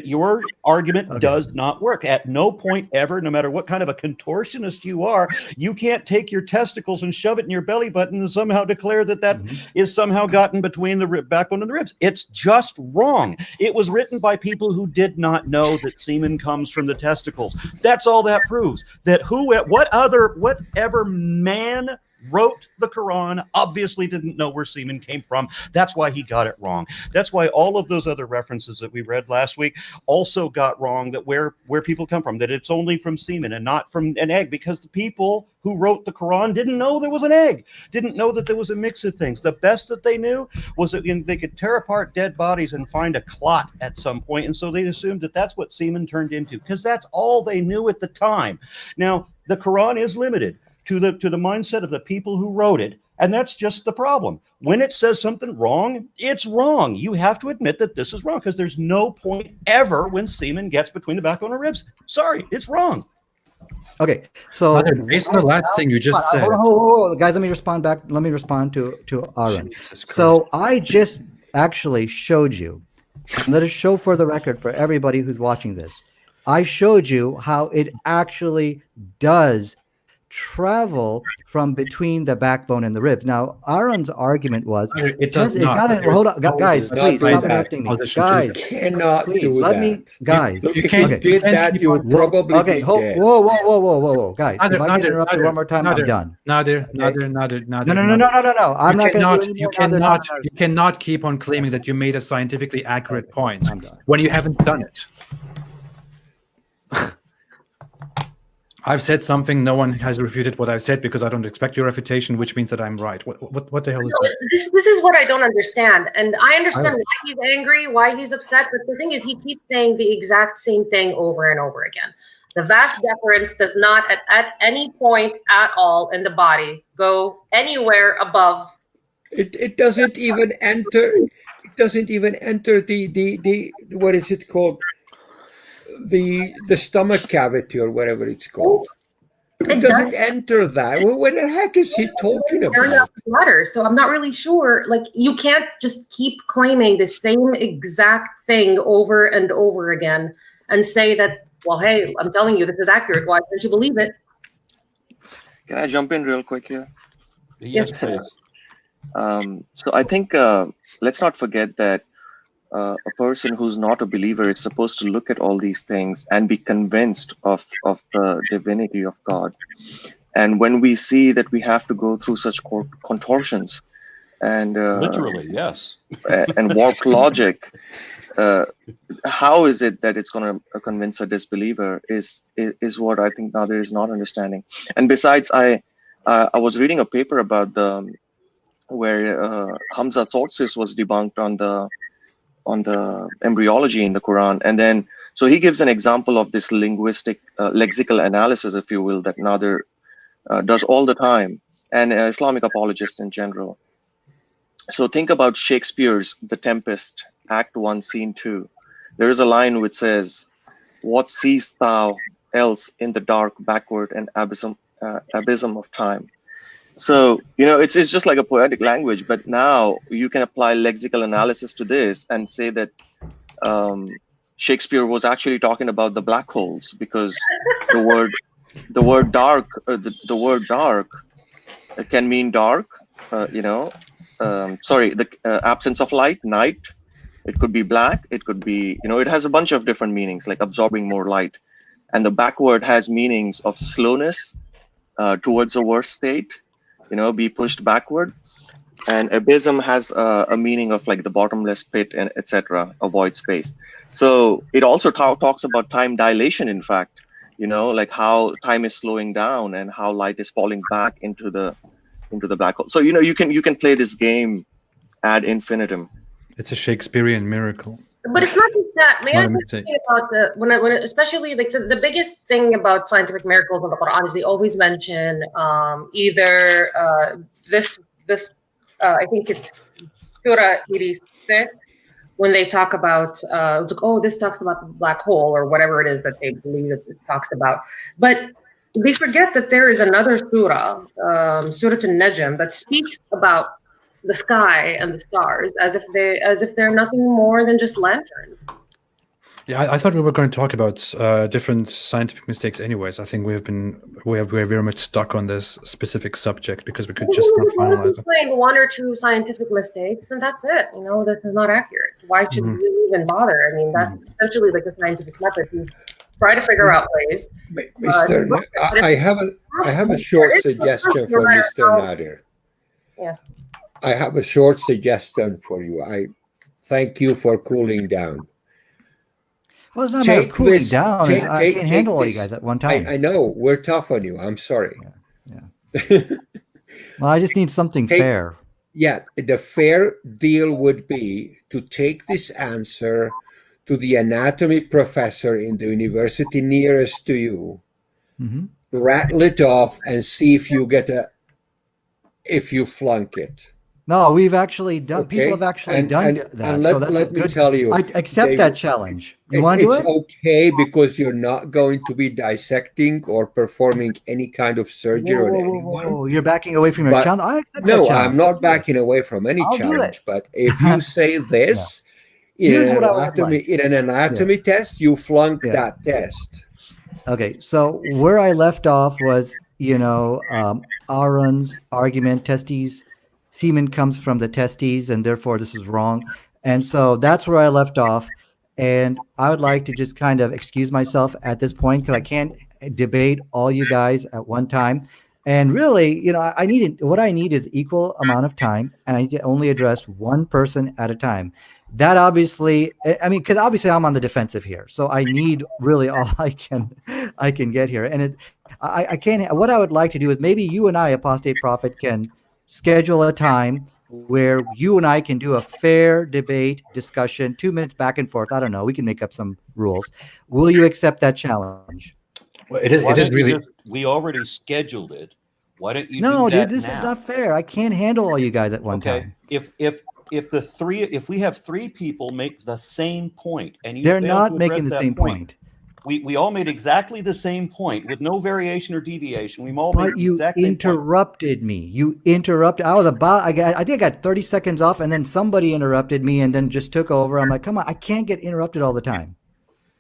your argument does not work. At no point ever, no matter what kind of a contortionist you are, you can't take your testicles and shove it in your belly button and somehow declare that is somehow gotten between the backbone and the ribs. It's just wrong. It was written by people who did not know that semen comes from the testicles. That's all that proves. That whatever man wrote the Quran obviously didn't know where semen came from. That's why he got it wrong. That's why all of those other references that we read last week also got wrong, that where people come from, that it's only from semen and not from an egg, because the people who wrote the Quran didn't know there was an egg, didn't know that there was a mix of things. The best that they knew was that they could tear apart dead bodies and find a clot at some point, and so they assumed that that's what semen turned into, because that's all they knew at the time. Now, the Quran is limited to the mindset of the people who wrote it, and that's just the problem. When it says something wrong, it's wrong. You have to admit that this is wrong, because there's no point ever when semen gets between the backbone and ribs. Sorry, it's wrong. Okay, so based on the last thing you just said, hold on, guys, let me respond back. Let me respond to Aaron. So I just actually showed you. Let us show for the record for everybody who's watching this. I showed you how it actually does travel from between the backbone and the ribs. Now, Aaron's argument was it does not. Hold on, guys, please stop interrupting me. Guys, You cannot please, do let that. me, guys. If you did that, you would probably be dead. Whoa, guys. Nadir, If I get interrupted one more time, I'm done. Nadir. No. I'm not going to do You cannot keep on claiming that you made a scientifically accurate point when you haven't done it. I've said something. No one has refuted what I've said, because I don't expect your refutation, which means that I'm right. What the hell is that? This is what I don't understand. And I understand why he's angry, why he's upset. But the thing is, he keeps saying the exact same thing over and over again. The vast deference does not at any point at all in the body go anywhere above. It doesn't even enter. It doesn't even enter the what is it called? The stomach cavity or whatever it's called. It doesn't enter that. Well, what the heck is he talking about? Water. So I'm not really sure. Like, you can't just keep claiming the same exact thing over and over again and say that, well, hey, I'm telling you this is accurate. Why don't you believe it? Can I jump in real quick here? Yes, please. So I think let's not forget that a person who's not a believer is supposed to look at all these things and be convinced of the divinity of God. And when we see that we have to go through such contortions and literally, yes, and warped logic, how is it that it's going to convince a disbeliever is what I think Nadir is not understanding. And besides, I was reading a paper about where Hamza Tsortsis was debunked on the embryology in the Quran. And then, so he gives an example of this linguistic, lexical analysis, if you will, that Nadir does all the time, and Islamic apologists in general. So think about Shakespeare's The Tempest, Act 1, Scene 2. There is a line which says, "What seest thou else in the dark, backward, and abysm of time?" So, it's just like a poetic language, but now you can apply lexical analysis to this and say that Shakespeare was actually talking about the black holes, because the word dark, the word dark can mean dark, the absence of light, night. It could be black. It could be, it has a bunch of different meanings, like absorbing more light. And the backward has meanings of slowness towards a worse state, be pushed backward. And abysm has a meaning of like the bottomless pit and etc., a void space. So it also talks about time dilation, in fact, like how time is slowing down and how light is falling back into the black hole. So you can play this game ad infinitum. It's a Shakespearean miracle. But it's not just that. May I just say about when especially like the biggest thing about scientific miracles in the Quran is they always mention either this I think it's Surah 86, when they talk about this talks about the black hole or whatever it is that they believe that it talks about. But they forget that there is another surah, Surah An-Najm, that speaks about the sky and the stars as if they're nothing more than just lanterns. Yeah, I thought we were going to talk about different scientific mistakes. Anyways, I think we're very much stuck on this specific subject because we could just not finalize it. Explain one or two scientific mistakes, and that's it. This is not accurate. Why should we even bother? I mean, that's essentially like the scientific method. You try to figure out ways. Mr. I have a short suggestion for Mr. Nader. Yes. I have a short suggestion for you. I thank you for cooling down. Well, it's not about cooling down. I can't handle all you guys at one time. I know. We're tough on you. I'm sorry. Yeah. Well, I just need something fair. Yeah. The fair deal would be to take this answer to the anatomy professor in the university nearest to you, rattle it off, and see if you flunk it. No, we've actually done. Okay. People have actually done that. And let me tell you, I accept David, that challenge. You want to do it? It's okay because you're not going to be dissecting or performing any kind of surgery on anyone. Whoa. You're backing away from your challenge. No, I'm not backing away from any challenge. But if you say this in an anatomy test, you flunk that test. Okay, so where I left off was, Aaron's argument, testes. Semen comes from the testes, and therefore this is wrong. And so that's where I left off. And I would like to just kind of excuse myself at this point because I can't debate all you guys at one time. And really, what I need is equal amount of time, and I need to only address one person at a time. That obviously, because obviously I'm on the defensive here, so I need really all I can get here. And I can't. What I would like to do is maybe you and I, Apostate Prophet, can schedule a time where you and I can do a fair debate discussion, 2 minutes back and forth. I don't know. We can make up some rules. Will you accept that challenge? Well, it is really. We already scheduled it. Why don't you? No, do that dude, this now? is not fair. I can't handle all you guys at one time. If we have three people make the same point, and they're not making the same point. We all made exactly the same point with no variation or deviation. We all made you interrupted me. You interrupted. I was I think I got 30 seconds off, and then somebody interrupted me, and then just took over. I'm like, come on, I can't get interrupted all the time.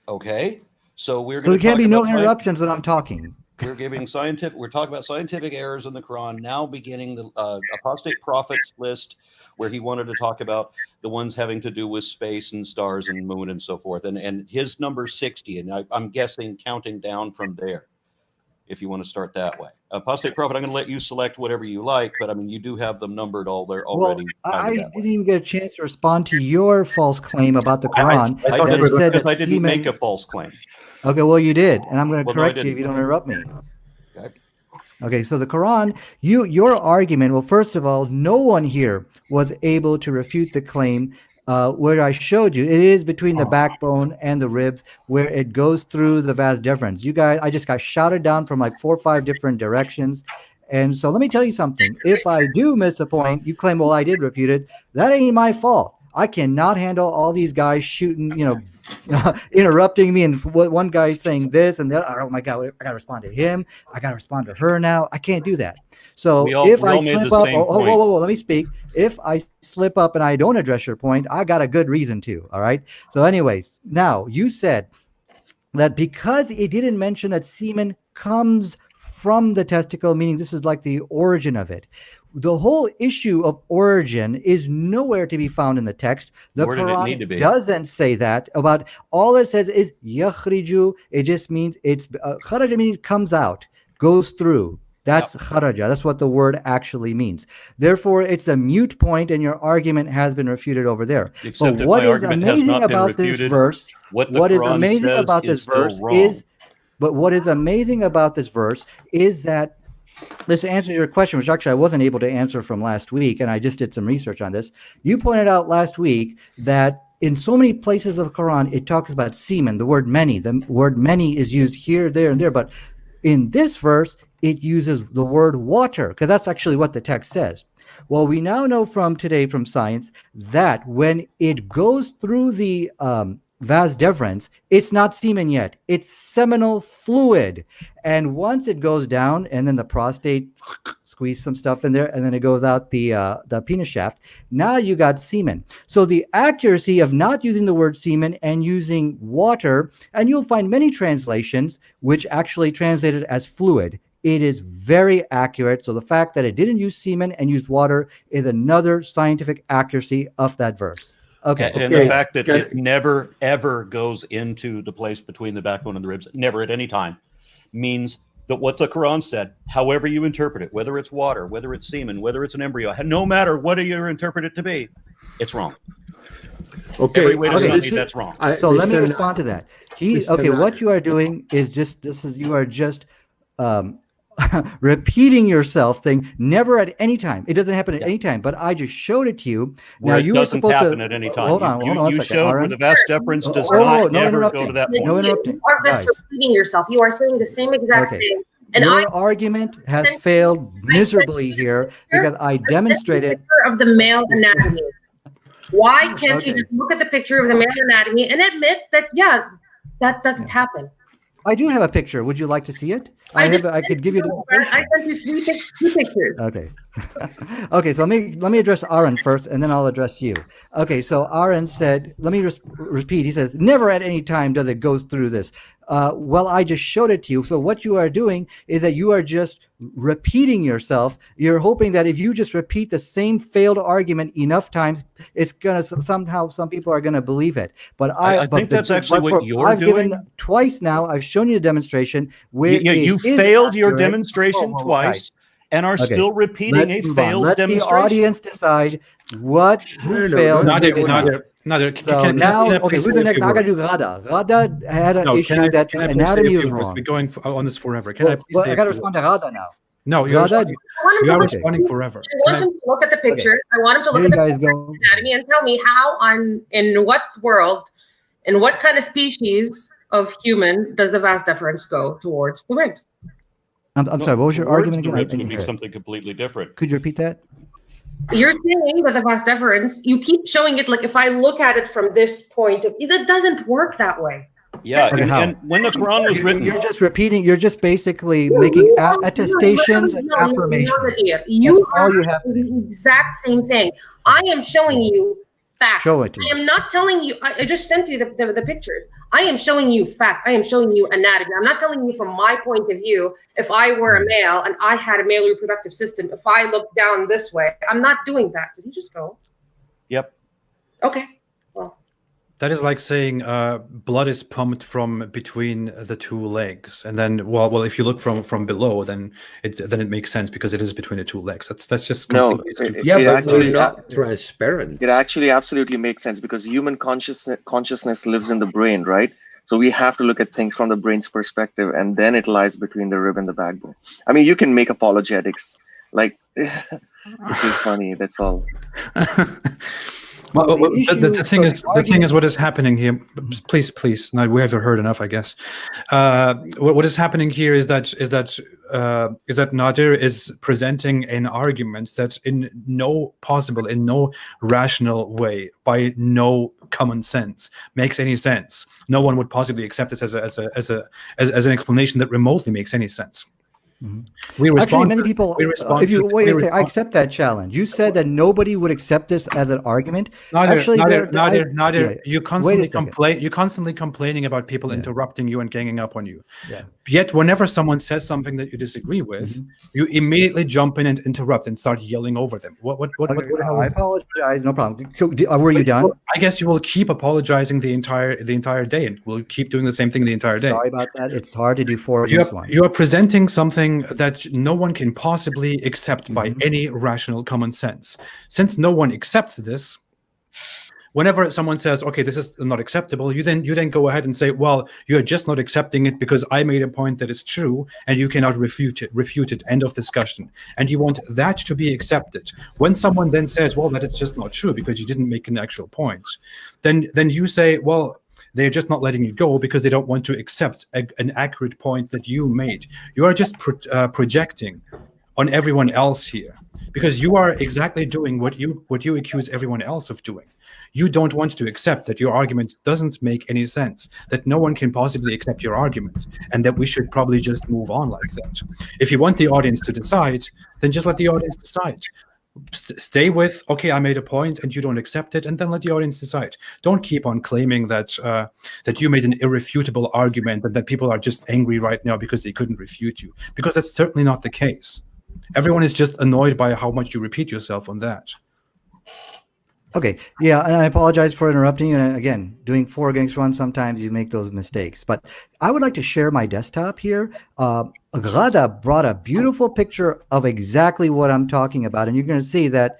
Okay, so there can't be no interruptions when I'm talking. We're talking about scientific errors in the Quran. Now beginning the apostate prophets list, where he wanted to talk about the ones having to do with space and stars and moon and so forth. And his number 60, and I'm guessing counting down from there, if you want to start that way. Apostate prophet, I'm going to let you select whatever you like, but you do have them numbered all there already. Well, I didn't even get a chance to respond to your false claim about the Quran. I didn't make a false claim. Okay, well, you did, and I'm going to correct you if you don't interrupt me. Okay, so the Quran, your argument, well, first of all, no one here was able to refute the claim where I showed you. It is between the backbone and the ribs where it goes through the vas deferens. You guys, I just got shouted down from like 4 or 5 different directions. And so let me tell you something. If I do miss a point, you claim, well, I did refute it. That ain't my fault. I cannot handle all these guys shooting, interrupting me, and one guy saying this and that. Oh my God, I got to respond to him. I got to respond to her now. I can't do that. So if I slip up, whoa, let me speak. If I slip up and I don't address your point, I got a good reason to. All right. So anyways, now you said that because it didn't mention that semen comes from the testicle, meaning this is like the origin of it. The whole issue of origin is nowhere to be found in the text. The Quran doesn't say that. About all it says is yakhriju. It just means it's kharaja means comes out, goes through. That's kharaja. That's what the word actually means. Therefore, it's a mute point, and your argument has been refuted over there. Except but what is amazing about this verse? What is amazing about this verse is, but what is amazing about this verse is that. This answers your question, which actually I wasn't able to answer from last week, and I just did some research on this. You pointed out last week that in so many places of the Quran, it talks about semen, the word many. The word many is used here, there, and there. But in this verse, it uses the word water, because that's actually what the text says. Well, we now know from science that when it goes through the vas deferens, it's not semen yet. It's seminal fluid. And once it goes down, and then the prostate squeeze some stuff in there, and then it goes out the penis shaft. Now you got semen. So the accuracy of not using the word semen and using water, and you'll find many translations which actually translate it as fluid. It is very accurate. So the fact that it didn't use semen and used water is another scientific accuracy of that verse. Okay. And the fact that it never, ever goes into the place between the backbone and the ribs, never at any time, means that what the Quran said, however you interpret it, whether it's water, whether it's semen, whether it's an embryo, no matter what you interpret it to be, it's wrong. Okay. Every way to me, that's wrong. So let me respond to that. What you are doing is you are just repeating yourself, saying never at any time. It doesn't happen at any time, but I just showed it to you. Now you doesn't happen at any time. Hold on you showed where the vas deferens does never go to that point. No interrupting. You are just repeating yourself. You are saying the same exact thing. And your argument has failed miserably here because I demonstrated of the male anatomy. Why can't you just look at the picture of the male anatomy and admit that that doesn't happen? I do have a picture. Would you like to see it? I could give you the I sent you two pictures. Okay. Okay, so let me address Aaron first, and then I'll address you. Okay, so Aaron said, let me repeat. He says, never at any time does it go through this. Well, I just showed it to you. So what you are doing is that you are just repeating yourself. You're hoping that if you just repeat the same failed argument enough times, it's gonna somehow some people are gonna believe it. But I think that's actually what you're I've doing. given twice now. I've shown you a demonstration where you failed your demonstration twice and are still repeating a failed Let demonstration. the audience decide what failed. So now, okay, who's the next? I gotta do Rada. Rada had an issue that anatomy was wrong. We're going on this forever. Can I please say I gotta respond to Rada now. No, you're responding forever. I want him to look at the picture. I want him to look at the anatomy and tell me how in what world, in what kind of species of human does the vas deferens go towards the ribs? I'm sorry, what was your argument again? The ribs would be something completely different. Could you repeat that? You're saying that the vas deferens, you keep showing it like if I look at it from this point of view, that doesn't work that way. Yeah, and when the Quran was written, you're just repeating. You're just basically making attestations and affirmations. You are doing the exact same thing. I am showing you fact. Show it to me. I am not telling you. I just sent you the pictures. I am showing you fact. I am showing you anatomy. I'm not telling you from my point of view. If I were a male and I had a male reproductive system, if I look down this way, I'm not doing that. Does he just go? Yep. Okay. Well. That is like saying blood is pumped from between the two legs, and then well, if you look from below, then it makes sense because it is between the two legs. That's just stupid. But actually not transparent. It actually absolutely makes sense because human consciousness lives in the brain, right? So we have to look at things from the brain's perspective, and then it lies between the rib and the backbone. I mean, you can make apologetics like it's just funny. That's all. Well, the thing is, what is happening here? Please. Now we haven't heard enough, I guess. What is happening here is that Nadir is presenting an argument that in no rational way, by no common sense, makes any sense. No one would possibly accept this as an explanation that remotely makes any sense. Mm-hmm. Actually, many people. I accept that challenge. You said that nobody would accept this as an argument. Nadir, you constantly complain. You're constantly complaining about people interrupting you and ganging up on you. Yeah. Yet, whenever someone says something that you disagree with, you immediately jump in and interrupt and start yelling over them. What the hell is apologize. No problem. Were you done? I guess you will keep apologizing the entire day, and we'll keep doing the same thing the entire day. Sorry about that. It's hard to do four against one. You are presenting something that no one can possibly accept by any rational common sense. Since no one accepts this, whenever someone says, okay, this is not acceptable, you then go ahead and say, well, you're just not accepting it because I made a point that is true and you cannot refute it, end of discussion. And you want that to be accepted. When someone then says, well, that is just not true because you didn't make an actual point, then you say, well, they're just not letting you go because they don't want to accept an accurate point that you made. You are just projecting on everyone else here because you are exactly doing what you accuse everyone else of doing. you don't want to accept that your argument doesn't make any sense, that no one can possibly accept your argument, and that we should probably just move on like that. If you want the audience to decide, then just let the audience decide. Stay with, okay, I made a point and you don't accept it, and then let the audience decide. Don't keep on claiming that that you made an irrefutable argument and that people are just angry right now because they couldn't refute you, because that's certainly not the case. Everyone is just annoyed by how much you repeat yourself on that. Okay, yeah, and I apologize for interrupting you. And again, doing 4 against 1, sometimes you make those mistakes. But I would like to share my desktop here. Grada brought a beautiful picture of exactly what I'm talking about, and you're going to see that.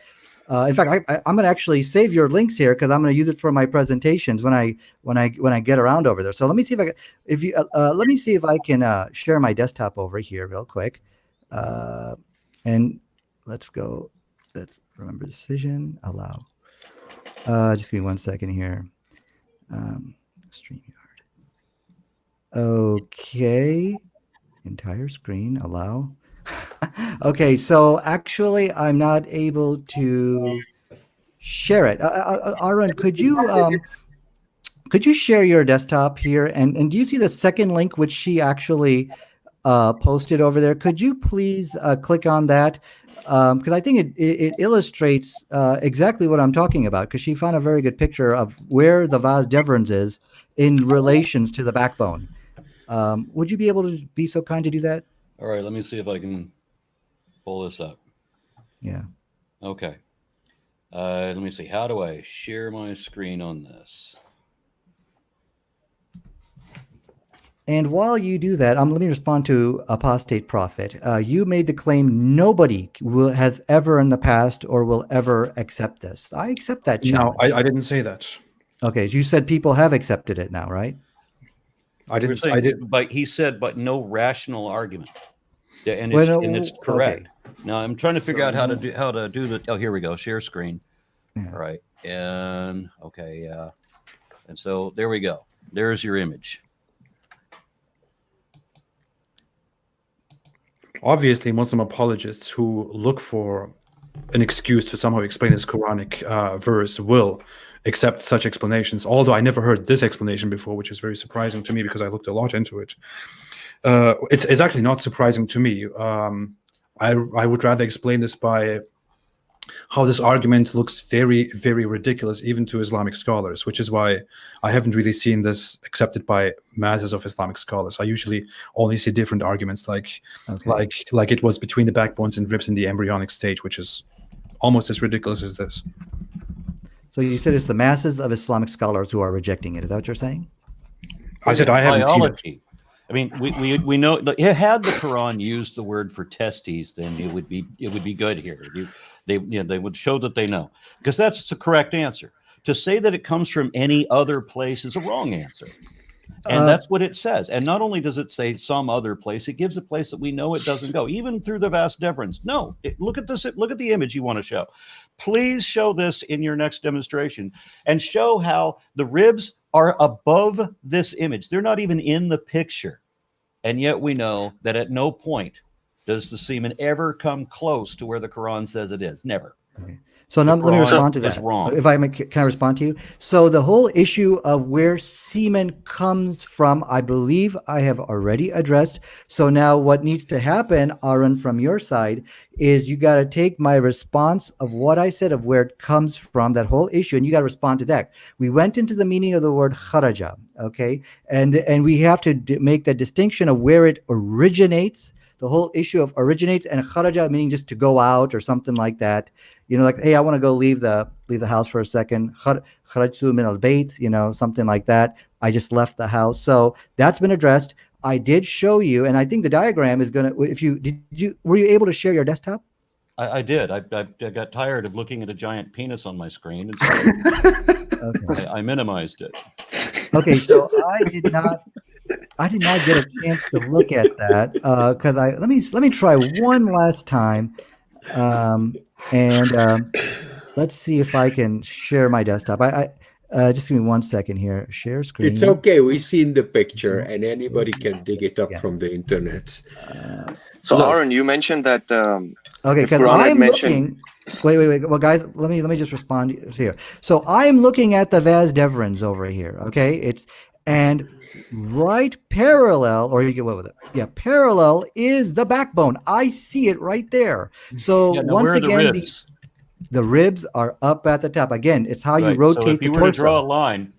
In fact, I'm going to actually save your links here because I'm going to use it for my presentations when I get around over there. So let me see if I can, let me see if I can share my desktop over here real quick, and let's go. Let's remember decision allow. Just give me 1 second here. StreamYard. Okay. Entire screen, allow. Okay, so actually I'm not able to share it. Aaron, could you share your desktop here? And do you see the second link which she actually posted over there? Could you please click on that? Because I think it illustrates exactly what I'm talking about, because she found a very good picture of where the vas deferens is in relations to the backbone. Would you be able to be so kind to do that? All right, let me see if I can pull this up. Yeah. Okay. Let me see. How do I share my screen on this? And while you do that, let me respond to Apostate Prophet. You made the claim nobody has ever in the past or will ever accept this. I accept that challenge. No, I didn't say that. Okay, so you said people have accepted it now, right? I didn't. But he said, but no rational argument. Yeah, and it's correct. Okay. Now I'm trying to figure out how to do the. Oh, here we go. Share screen. Yeah. All right, and okay, yeah, and so there we go. There's your image. Obviously, Muslim apologists who look for an excuse to somehow explain this Quranic verse will accept such explanations, although I never heard this explanation before, which is very surprising to me because I looked a lot into it. It's actually not surprising to me. I would rather explain this by how this argument looks very, very ridiculous even to Islamic scholars, which is why I haven't really seen this accepted by masses of Islamic scholars. I usually only see different arguments like it was between the backbones and ribs in the embryonic stage, which is almost as ridiculous as this. So you said it's the masses of Islamic scholars who are rejecting it. Is that what you're saying? I said I haven't seen it. I mean, we know that had the Quran used the word for testes, then it would be good here. They would show that they know, because that's the correct answer. To say that it comes from any other place is a wrong answer, and that's what it says. And not only does it say some other place, it gives a place that we know it doesn't go, even through the vas deferens. No, look at this. Look at the image you want to show. Please show this in your next demonstration and show how the ribs are above this image. They're not even in the picture, and yet we know that at no point does the semen ever come close to where the Quran says it is? Never. Okay. So now let me respond to that. Wrong. If can I respond to you? So the whole issue of where semen comes from, I believe I have already addressed. So now what needs to happen, Aaron, from your side, is you got to take my response of what I said of where it comes from, that whole issue, and you got to respond to that. We went into the meaning of the word kharaja, okay? And we have to make that distinction of where it originates. The whole issue of originates and kharaja meaning just to go out or something like that. You know, like, hey, I want to go leave the house for a second. Kharajtu min al-bayt, you know, something like that. I just left the house. So that's been addressed. I did show you, and I think the diagram is going to. Were you able to share your desktop? I did. I got tired of looking at a giant penis on my screen, and so Okay. I minimized it. Okay, so I did not get a chance to look at that because let me try one last time, and let's see if I can share my desktop. Just give me 1 second here. Share screen. It's okay. We've seen the picture, and anybody can dig it up from the internet. So, Look. Aaron, you mentioned that Okay, the because Quran had I'm mentioned. looking. Wait. Well, guys, let me just respond here. So I'm looking at the Vas Devrins over here. Okay, and right parallel, or you get what with it? Yeah, parallel is the backbone. I see it right there. So Yeah, now once where are the again, ribs? the ribs are up at the top. Again, it's how you Right. rotate So if the you were to draw a torso. line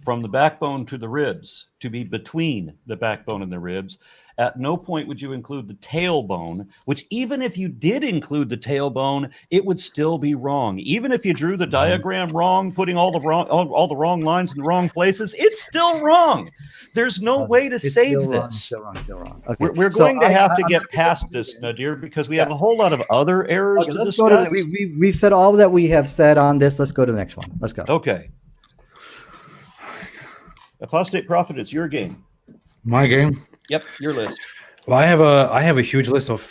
from the backbone to the ribs to be between the backbone and the ribs, at no point would you include the tailbone, which even if you did include the tailbone, it would still be wrong. Even if you drew the diagram wrong, putting all the wrong lines in the wrong places, it's still wrong. There's no way to It's save still wrong. this. Still wrong. Okay, We're so going to have to I'm get not- past this, Nadir, because we have a whole lot of other errors Okay, to let's discuss. go to. We've said all that we have said on this. Let's go to the next one. Let's go. Okay. Apostate Prophet, it's your game. My game. Yep, your list. Well, I have a huge list of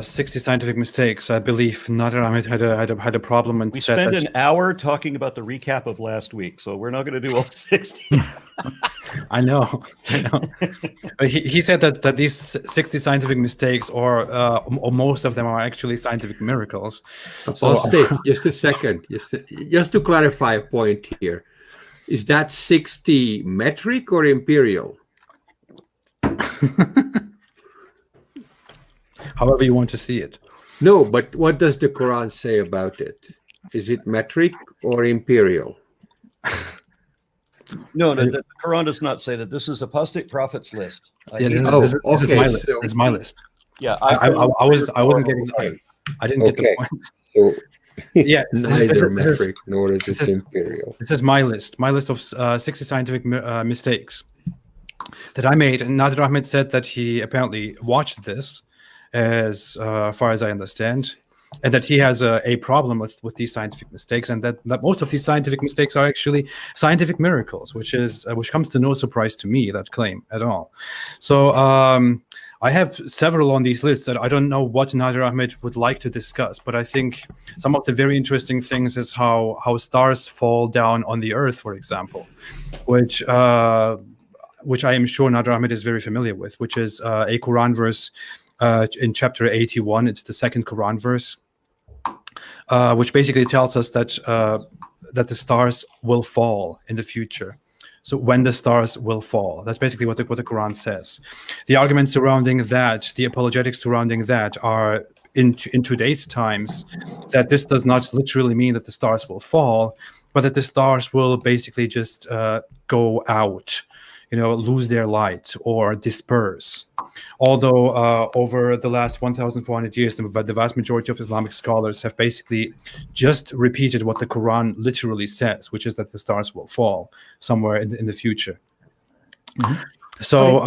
60 scientific mistakes. I believe Nader Ahmed had a problem and We said spent that. an hour talking about the recap of last week, so we're not going to do all 60. I know. He said that these 60 scientific mistakes, or most of them, are actually scientific miracles. Apostate, just a second. Just to clarify a point here. Is that 60 metric or imperial? However you want to see it. No, but what does the Quran say about it? Is it metric or imperial? No, the Quran does not say that. This is Apostate Prophet's list. Yeah, this Oh, is okay, my list. so- This is my list. Yeah, I wasn't getting. Okay. I didn't get the Okay. point. So Yeah, neither metric nor is it imperial. This is my list. My list of 60 scientific mistakes that I made. And Nader Ahmed said that he apparently watched this, as far as I understand, and that he has a problem with these scientific mistakes, and that most of these scientific mistakes are actually scientific miracles, which comes to no surprise to me, that claim at all. So I have several on these lists that I don't know what Nader Ahmed would like to discuss, but I think some of the very interesting things is how stars fall down on the earth, for example, which I am sure Nader Ahmed is very familiar with, which is a Quran verse in chapter 81. It's the second Quran verse, which basically tells us that the stars will fall in the future. So when the stars will fall, that's basically what the Quran says. The arguments surrounding that, the apologetics surrounding that, are in today's times that this does not literally mean that the stars will fall, but that the stars will basically just go out, lose their light or disperse. Although over the last 1,400 years, the vast majority of Islamic scholars have basically just repeated what the Quran literally says, which is that the stars will fall somewhere in the future. Mm-hmm. So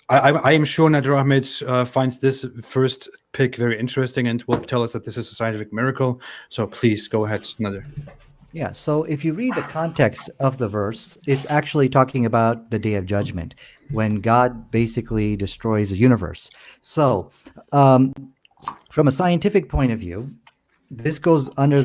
I am sure Nader Ahmed finds this first pick very interesting and will tell us that this is a scientific miracle. So please go ahead, Nader. Yeah, so if you read the context of the verse, it's actually talking about the Day of Judgment, when God basically destroys the universe. So, from a scientific point of view, this goes under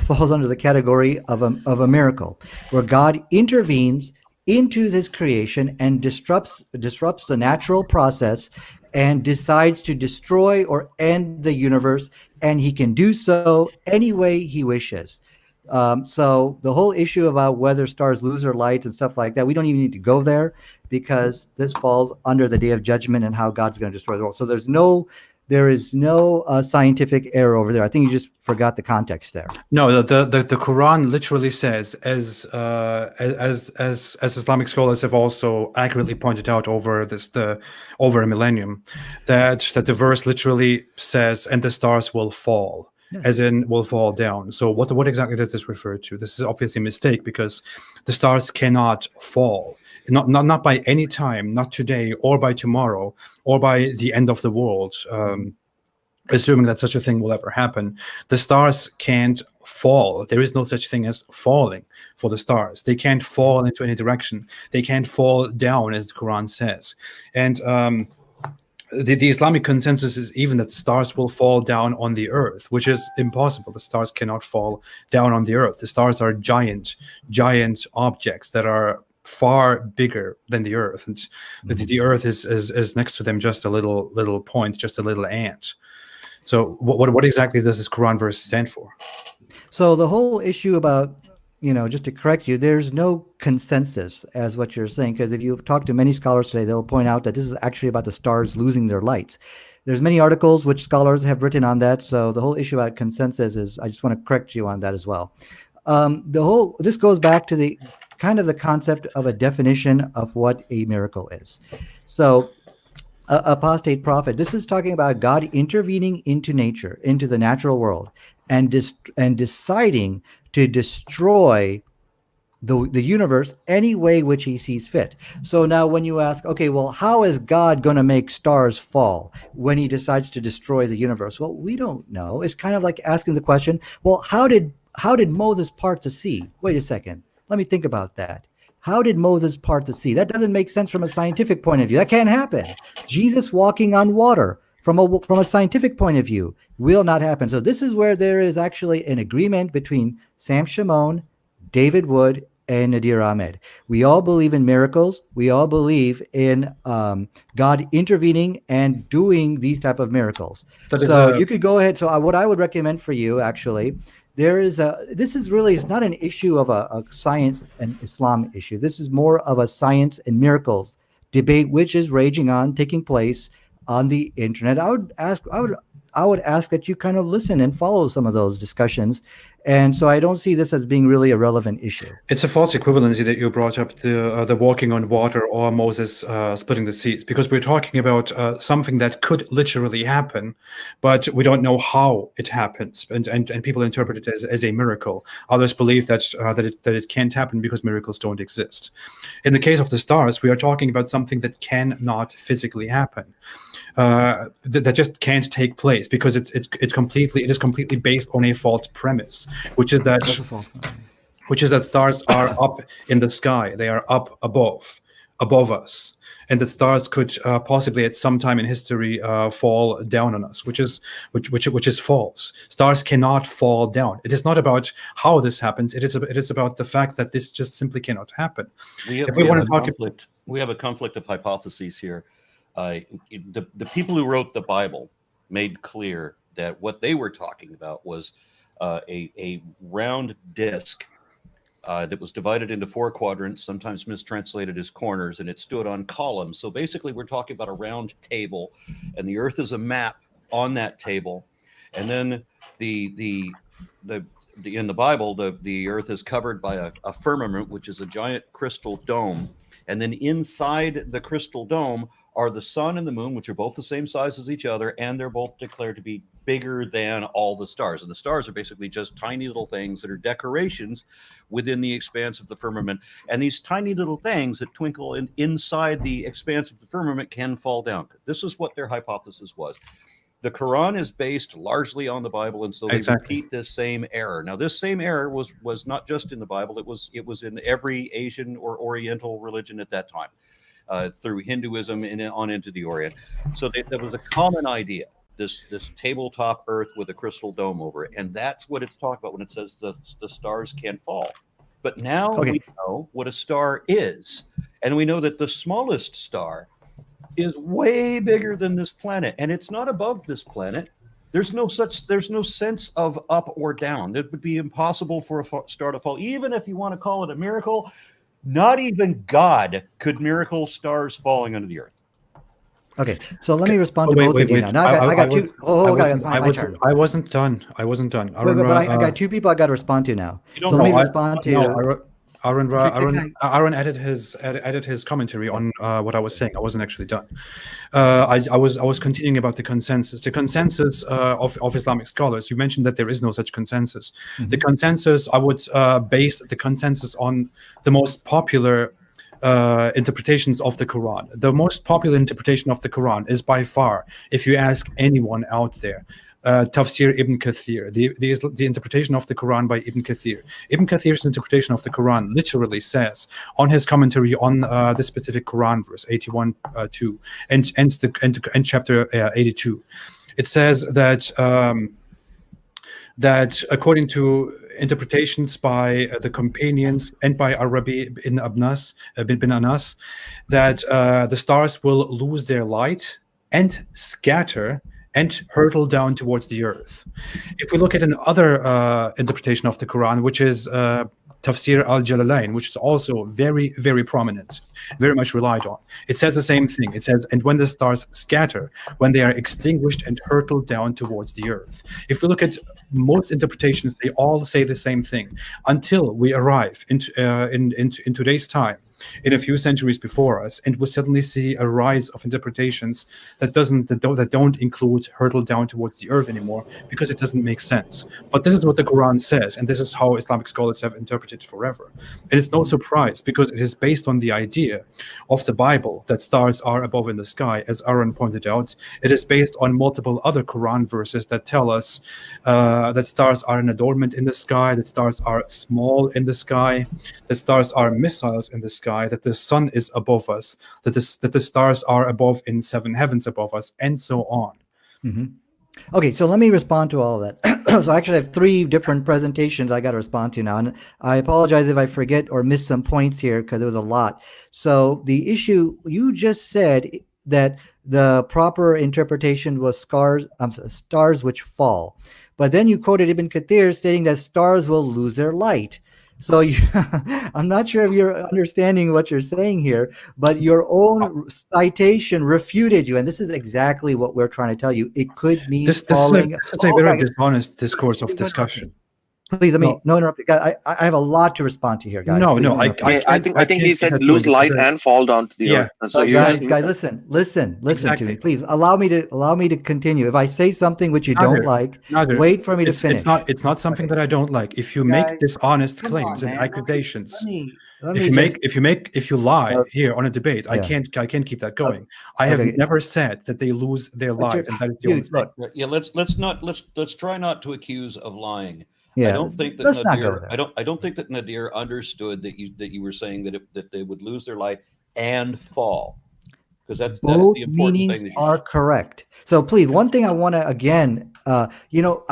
falls under the category of a miracle, where God intervenes into this creation and disrupts the natural process and decides to destroy or end the universe, and he can do so any way he wishes. So the whole issue about whether stars lose their light and stuff like that, we don't even need to go there, because this falls under the Day of Judgment and how God's going to destroy the world. So there is no scientific error over there. I think you just forgot the context there. No, the Quran literally says, as Islamic scholars have also accurately pointed out over a millennium, that the verse literally says, "And the stars will fall." As in will fall down. So what exactly does this refer to? This is obviously a mistake, because the stars cannot fall. Not by any time, not today or by tomorrow or by the end of the world, assuming that such a thing will ever happen. The stars can't fall. There is no such thing as falling for the stars. They can't fall into any direction. They can't fall down, as the Quran says. And the Islamic consensus is even that the stars will fall down on the earth, which is impossible. The stars cannot fall down on the earth. The stars are giant objects that are far bigger than the earth, and the earth is next to them, just a little point, just a little ant. So what exactly does this Quran verse stand for? So the whole issue about, just to correct you, there's no consensus as what you're saying, because if you talk to many scholars today, they'll point out that this is actually about the stars losing their lights. There's many articles which scholars have written on that. So the whole issue about consensus is, I just want to correct you on that as well. This goes back to the kind of the concept of a definition of what a miracle is. So apostate prophet, this is talking about God intervening into nature, into the natural world, and deciding to destroy the universe any way which he sees fit. So now when you ask, okay, well, how is God going to make stars fall when he decides to destroy the universe? Well, we don't know. It's kind of like asking the question, well, how did Moses part the sea? Wait a second. Let me think about that. How did Moses part the sea? That doesn't make sense from a scientific point of view. That can't happen. Jesus walking on water, from a scientific point of view, will not happen. So this is where there is actually an agreement between Sam Shimon, David Wood, and Nadir Ahmed. We all believe in miracles. We all believe in God intervening and doing these type of miracles. You could go ahead. So what I would recommend for you, actually, this is really, it's not an issue of a science and Islam issue. This is more of a science and miracles debate, which is raging on, taking place on the internet. I would ask that you kind of listen and follow some of those discussions. And so I don't see this as being really a relevant issue. It's a false equivalency that you brought up, the walking on water or Moses splitting the seas, because we're talking about something that could literally happen, but we don't know how it happens, and people interpret it as a miracle. Others believe that it can't happen because miracles don't exist. In the case of the stars, we are talking about something that cannot physically happen. That just can't take place because it is completely based on a false premise, which is that stars are up in the sky. They are up above us, and that stars could possibly at some time in history fall down on us, which is false. Stars cannot fall down. It is not about how this happens. It is about the fact that this just simply cannot happen. We have a conflict of hypotheses here. The people who wrote the Bible made clear that what they were talking about was a round disc that was divided into 4 quadrants, sometimes mistranslated as corners, and it stood on columns. So basically, we're talking about a round table, and the Earth is a map on that table. And then in the Bible, the Earth is covered by a firmament, which is a giant crystal dome. And then inside the crystal dome are the sun and the moon, which are both the same size as each other, and they're both declared to be bigger than all the stars. And the stars are basically just tiny little things that are decorations within the expanse of the firmament. And these tiny little things that twinkle inside the expanse of the firmament can fall down. This is what their hypothesis was. The Quran is based largely on the Bible, and so they repeat this same error. Now, this same error was not just in the Bible; it was in every Asian or Oriental religion at that time. Through Hinduism and on into the Orient. So there was a common idea, this tabletop earth with a crystal dome over it. And that's what it's talking about when it says the stars can't fall. But now we know what a star is. And we know that the smallest star is way bigger than this planet. And it's not above this planet. There's no sense of up or down. It would be impossible for a star to fall, even if you want to call it a miracle. Not even God could miracle stars falling onto the earth. Okay, so let me respond to both of you now. Now I got two. I wasn't done. But I got two people I got to respond to now. Let me respond to. Aaron added his commentary on what I was saying. I wasn't actually done. I was continuing about the consensus. The consensus of Islamic scholars. You mentioned that there is no such consensus. Mm-hmm. The consensus, I would base the consensus on the most popular interpretations of the Quran. The most popular interpretation of the Quran is by far, if you ask anyone out there, Tafsir Ibn Kathir, the interpretation of the Quran by Ibn Kathir. Ibn Kathir's interpretation of the Quran literally says on his commentary on the specific Quran verse 81:2 and chapter 82, it says that that according to interpretations by the companions and by Arabi bin Anas, that the stars will lose their light and scatter and hurtle down towards the earth. If we look at another interpretation of the Quran, which is Tafsir al-Jalalain, which is also very, very prominent, very much relied on, it says the same thing. It says, and when the stars scatter, when they are extinguished and hurtle down towards the earth. If we look at most interpretations, they all say the same thing until we arrive in today's time, in a few centuries before us, and we suddenly see a rise of interpretations that don't include hurtle down towards the earth anymore, because it doesn't make sense. But this is what the Quran says, and this is how Islamic scholars have interpreted forever. And it's no surprise, because it is based on the idea of the Bible that stars are above in the sky, as Aaron pointed out. It is based on multiple other Quran verses that tell us that stars are an adornment in the sky, that stars are small in the sky, that stars are missiles in the sky, that the sun is above us, that the stars are above in 7 heavens above us, and so on. Mm-hmm. Okay, so let me respond to all of that. So actually I have 3 different presentations I got to respond to now, and I apologize if I forget or miss some points here, because there was a lot. So the issue, you just said that the proper interpretation was stars which fall, but then you quoted Ibn Kathir stating that stars will lose their light. So I'm not sure if you're understanding what you're saying here, but your own citation refuted you, and this is exactly what we're trying to tell you. It could mean This is a very dishonest discourse of discussion. Please let me interrupt you. I have a lot to respond to here, guys. I think he said lose light and fall down to the earth. So guys, listen to me. Please allow me to continue. If I say something which you don't like, wait for me to finish. It's not something that I don't like. If you make dishonest claims and accusations, if you lie here on a debate, I can't keep that going. I have never said that they lose their light, and that is the only thing. Yeah, let's try not to accuse of lying. Yeah, I don't think that Nadir. I don't think that Nadir understood that you were saying that they would lose their light and fall, because that's the important thing. Are correct. So please, one thing I want to again, you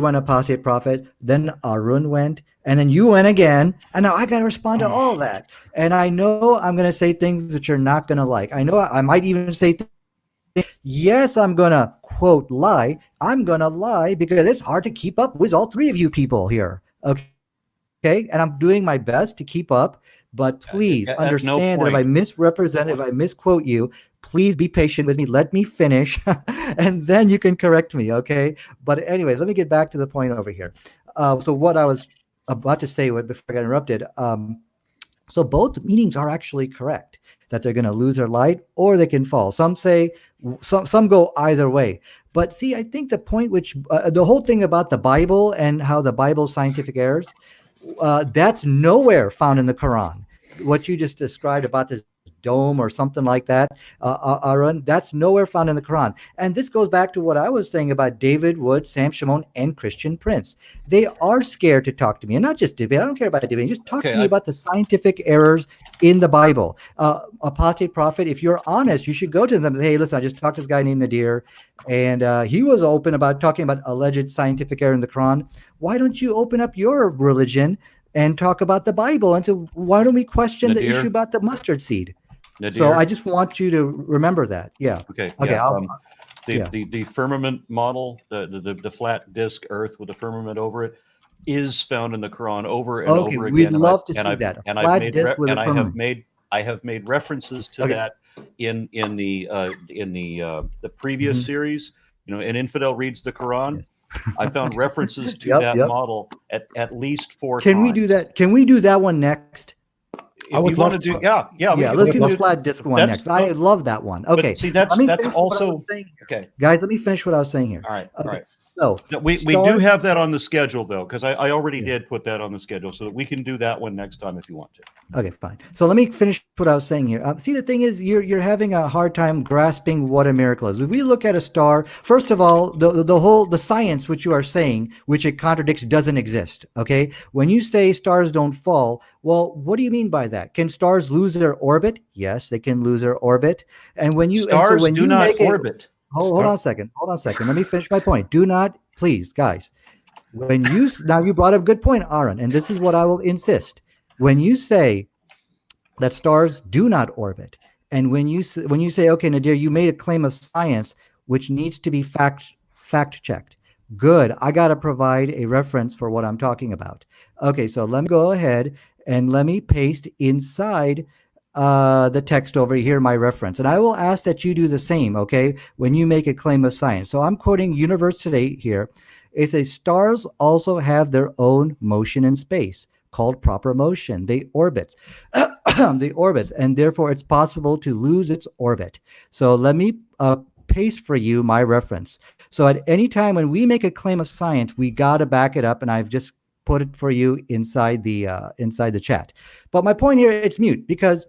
went apostate prophet, then Arun went, and then you went again, and now I got to respond to all that. And I know I'm going to say things that you're not going to like. I know I might even say yes, I'm going to quote lie. I'm going to lie because it's hard to keep up with all 3 of you people here. Okay. And I'm doing my best to keep up, but please understand that if I misrepresent, if I misquote you, please be patient with me. Let me finish and then you can correct me. Okay. But anyways, let me get back to the point over here. So what I was about to say before I got interrupted. So both meanings are actually correct, that they're going to lose their light or they can fall. Some say, some go either way. But see, I think the point which, the whole thing about the Bible and how the Bible's scientific errors, that's nowhere found in the Quran. What you just described about this dome or something like that, Aaron, that's nowhere found in the Quran. And this goes back to what I was saying about David Wood, Sam Shimon, and Christian Prince. They are scared to talk to me, and not just debate. I don't care about debating. Just talk to me about the scientific errors in the Bible. Apostate prophet, if you're honest, you should go to them. Hey, listen, I just talked to this guy named Nadir, and he was open about talking about alleged scientific error in the Quran. Why don't you open up your religion and talk about the Bible? And so why don't we question the issue about the mustard seed? Nadir. So I just want you to remember that. Yeah. Okay. Yeah. The firmament model, the flat disk Earth with a firmament over it, is found in the Quran over and over again. We'd love to see that. I have made references to that in the previous series. An infidel reads the Quran. I found references to that model at least 4 times. Can we do that? Can we do that one next? I would love to do. Yeah. Let's do the flat disk one next. I love that one. Okay. See, that's also okay. Guys, let me finish what I was saying here. All right. So We do stars- have that on the schedule, though, because I already did put that on the schedule, so that we can do that one next time if you want to. Okay, fine. So let me finish what I was saying here. See, the thing is, you're having a hard time grasping what a miracle is. If we look at a star, first of all, the science which you are saying, which it contradicts, doesn't exist. Okay, when you say stars don't fall, well, what do you mean by that? Can stars lose their orbit? Yes, they can lose their orbit. And when you Stars do not orbit. Hold on a second. Hold on a second. Let me finish my point. Do not, please, guys. When you now you brought up a good point, Aaron, and this is what I will insist. When you say that stars do not orbit, and when you say, okay, Nadir, you made a claim of science which needs to be fact checked. Good. I got to provide a reference for what I'm talking about. Okay, so let me go ahead and let me paste inside the text over here my reference, and I will ask that you do the same. Okay, when you make a claim of science. So I'm quoting Universe Today here. It says stars also have their own motion in space called proper motion. They orbit. They orbit, and therefore it's possible to lose its orbit. So let me paste for you my reference. So at any time when we make a claim of science, we got to back it up, and I've just put it for you inside the chat. But my point here, it's mute because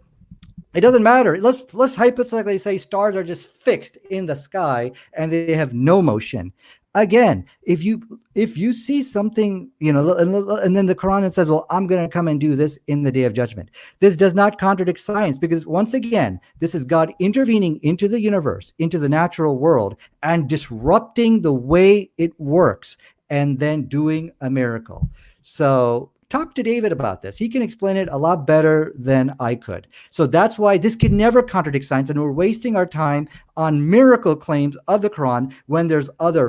it doesn't matter. Let's hypothetically say stars are just fixed in the sky and they have no motion. Again, if you see something, and then the Quran says, well, I'm going to come and do this in the day of judgment. This does not contradict science, because once again, this is God intervening into the universe, into the natural world, and disrupting the way it works, and then doing a miracle. So talk to David about this. He can explain it a lot better than I could. So that's why this can never contradict science, and we're wasting our time on miracle claims of the Quran when there's other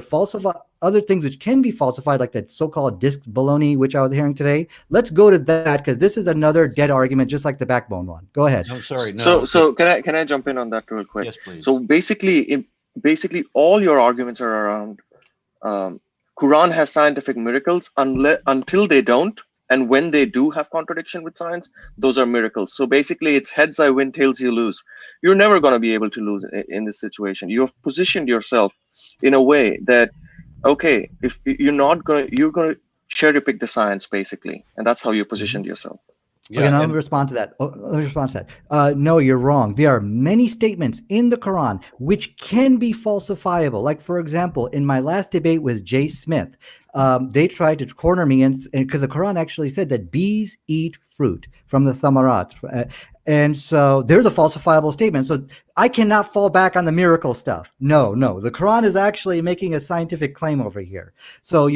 things which can be falsified, like that so-called disc baloney, which I was hearing today. Let's go to that, because this is another dead argument, just like the backbone one. Go ahead. I'm sorry. No. So can I jump in on that real quick? Yes, please. So basically all your arguments are around Quran has scientific miracles until they don't. And when they do have contradiction with science, those are miracles. So basically, it's heads I win, tails you lose. You're never going to be able to lose in this situation. You have positioned yourself in a way that, okay, if you're going to cherry pick the science, basically, and that's how you positioned yourself. Yeah, okay, now let me respond to that. No, you're wrong. There are many statements in the Quran which can be falsifiable. Like, for example, in my last debate with Jay Smith, they tried to corner me, and because the Quran actually said that bees eat fruit from the thamarat. And so there's a falsifiable statement. So I cannot fall back on the miracle stuff. No. The Quran is actually making a scientific claim over here. So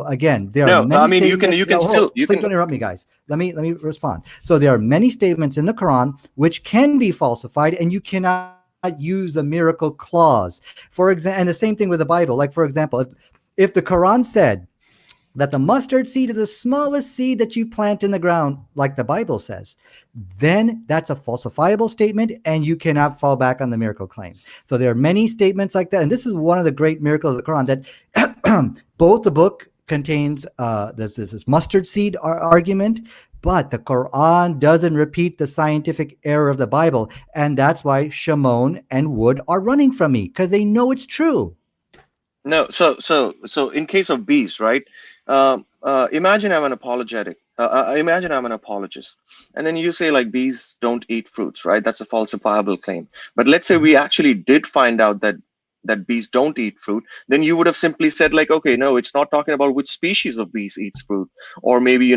again, there are many statements. Please don't interrupt me, guys. Let me respond. So there are many statements in the Quran which can be falsified, and you cannot use the miracle clause. For example, and the same thing with the Bible. Like, for example, if the Quran said that the mustard seed is the smallest seed that you plant in the ground, like the Bible says, then that's a falsifiable statement, and you cannot fall back on the miracle claim. So there are many statements like that, and this is one of the great miracles of the Quran, that both the book contains this mustard seed argument, but the Quran doesn't repeat the scientific error of the Bible, and that's why Shimon and Wood are running from me, because they know it's true. No, so in case of bees, right? Imagine I'm an apologetic. Imagine I'm an apologist, and then you say like bees don't eat fruits, right? That's a falsifiable claim. But let's say we actually did find out that bees don't eat fruit, then you would have simply said like, okay, no, it's not talking about which species of bees eats fruit, or maybe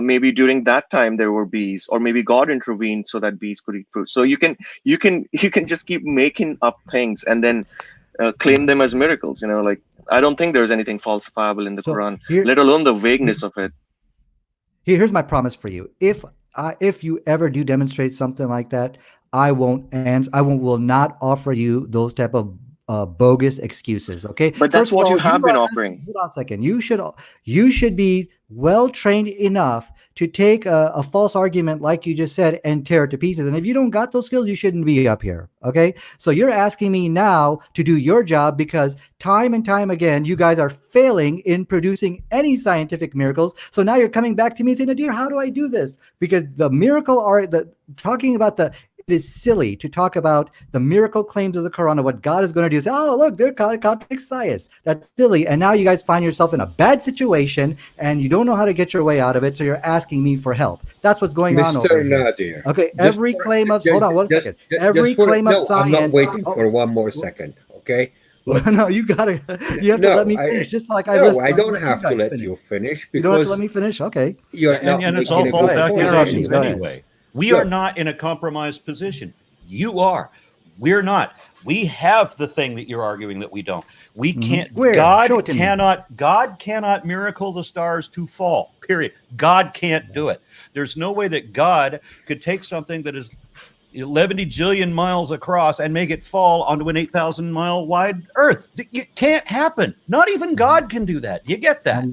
maybe during that time there were bees, or maybe God intervened so that bees could eat fruit. So you can just keep making up things and then claim them as miracles. I don't think there's anything falsifiable in the Quran, let alone the vagueness of it. Here's my promise for you. If you ever do demonstrate something like that, I will not offer you those type of bogus excuses. Okay, but that's what you have been offering. Hold on a second. You should be well trained enough to take a false argument like you just said and tear it to pieces. And if you don't got those skills, you shouldn't be up here. Okay, so you're asking me now to do your job because time and time again you guys are failing in producing any scientific miracles. So now you're coming back to me saying, "Nadir, how do I do this?" Because the miracle talking about the is silly to talk about the miracle claims of the Quran and what God is going to do. Say, oh, look, they're contradict science. That's silly. And now you guys find yourself in a bad situation and you don't know how to get your way out of it. So you're asking me for help. That's what's going on over Mr. here. Nadir. Okay, just every for- claim of just- hold on one just- second. just Every for- claim of no, science. I'm not waiting for one more second. Okay. No, you gotta. You have to let me finish, just like I. No, I don't have to let you finish You don't have because to let me finish. Okay. you're not And it's making all a false good point. accusations Go ahead. anyway. We Look. are not in a compromised position. You are. We're not. We have the thing that you're arguing that we don't. We can't. Where? Show it to me. God cannot miracle the stars to fall. Period. God can't do it. There's no way that God could take something that is 11 jillion miles across and make it fall onto an 8,000 mile wide Earth. It can't happen. Not even God can do that. You get that?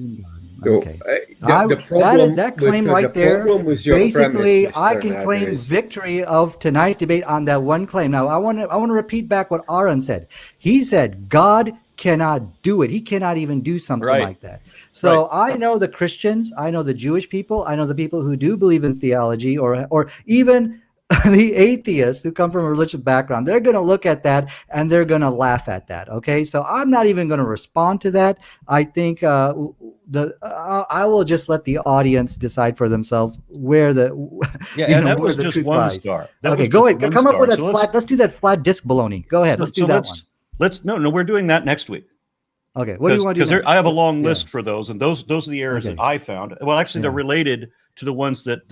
Okay. The problem that with claim the right there. problem with your Basically, premise, I Mr. can Nader, claim is- victory of tonight's debate on that one claim. Now, I want to repeat back what Aaron said. He said God cannot do it. He cannot even do something Right. like that. So I know the Christians, I know the Jewish people, I know the people who do believe in theology, or even the atheists who come from a religious background. They're going to look at that and they're going to laugh at that. Okay, so I'm not even going to respond to that. I think I will just let the audience decide for themselves where the And that where was the just truth one lies. star. That Okay, was go just ahead. one Come up with star. that So flat. Let's do that flat disc baloney. Go ahead. Let's do that one. Let's no, we're doing that next week. Okay, what do you want to do? Because I have a long Yeah. list for those, and those are the errors Okay. that I found. Well, actually, they're Yeah. related to the ones that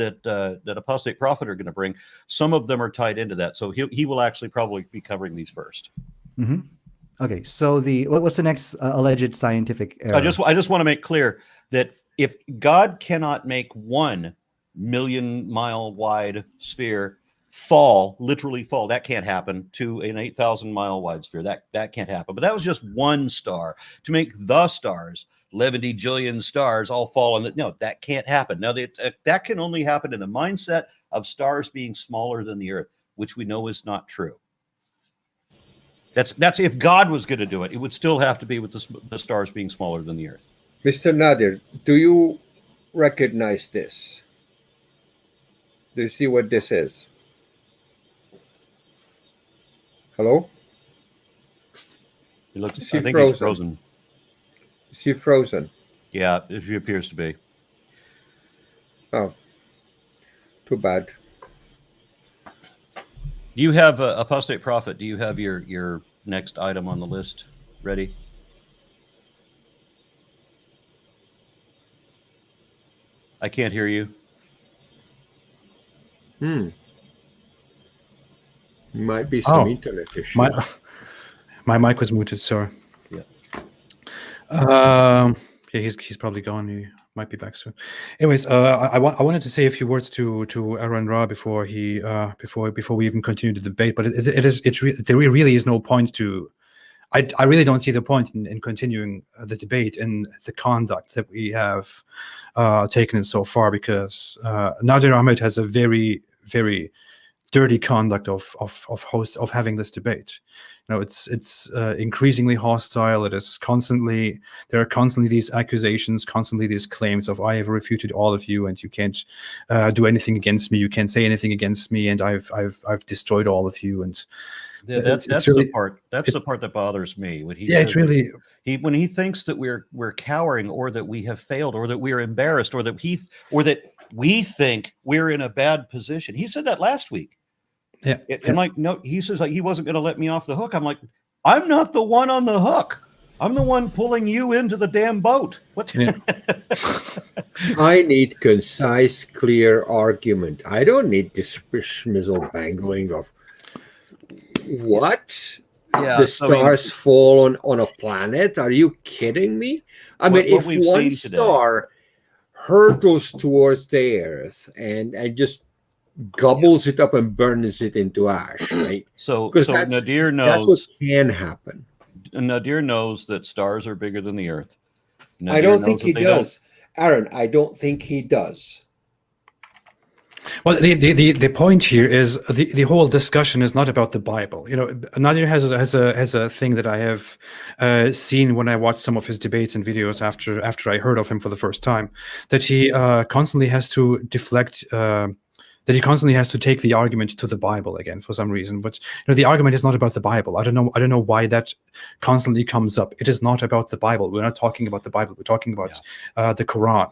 Apostate Prophet are going to bring. Some of them are tied into that, so he will actually probably be covering these first. Mm-hmm. Okay, so what's the next alleged scientific error? I just want to make clear that if God cannot make 1 million mile wide sphere literally fall, that can't happen, to an 8,000 mile wide sphere. That can't happen. But that was just one star. To make the stars, 11 jillion stars all fall in no, that can't happen. Now that can only happen in the mindset of stars being smaller than the Earth, which we know is not true. That's if God was going to do it, it would still have to be with the stars being smaller than the Earth. Mr. Nadir, do you recognize this? Do you see what this is? Hello? He looks. Is he I think frozen? he's frozen. Is he frozen? Yeah, he appears to be. Oh, too bad. Do you have Apostate Prophet? Do you have your next item on the list ready? I can't hear you. Might be some Oh, internet issues. My mic was muted. Sorry. Yeah. Yeah, he's probably gone. He might be back soon. Anyways, I wanted to say a few words to Aaron Ra before we even continue the debate. But there really is no point to. I really don't see the point in continuing the debate and the conduct that we have taken it so far, because Nadir Ahmed has a very, very dirty conduct of having this debate. It's increasingly hostile. There are constantly these accusations, constantly these claims of, I have refuted all of you and you can't do anything against me, you can't say anything against me, and I've destroyed all of you. And that's really, the part. That's the part that bothers me. When he it's really when he thinks that we're cowering, or that we have failed, or that we're embarrassed, or that we think we're in a bad position. He said that last week. Yeah. And like, no, he says like he wasn't going to let me off the hook. I'm like, I'm not the one on the hook. I'm the one pulling you into the damn boat. What? Yeah. I need concise, clear argument. I don't need this schmizzle bangling of what? Yeah, The stars fall on a planet? Are you kidding me? I mean, if one star hurtles towards the Earth and just gobbles it up and burns it into ash, right? So that's, Nadir knows that's what can happen. Nadir knows that stars are bigger than the Earth. I don't think he does, Aaron. I don't think he does. Well, the point here is the whole discussion is not about the Bible. Nadir has a thing that I have seen when I watched some of his debates and videos after I heard of him for the first time, that he constantly has to deflect that he constantly has to take the argument to the Bible again for some reason. But the argument is not about the Bible. I don't know why that constantly comes up. It is not about the Bible. We're not talking about the Bible. We're talking about the Quran.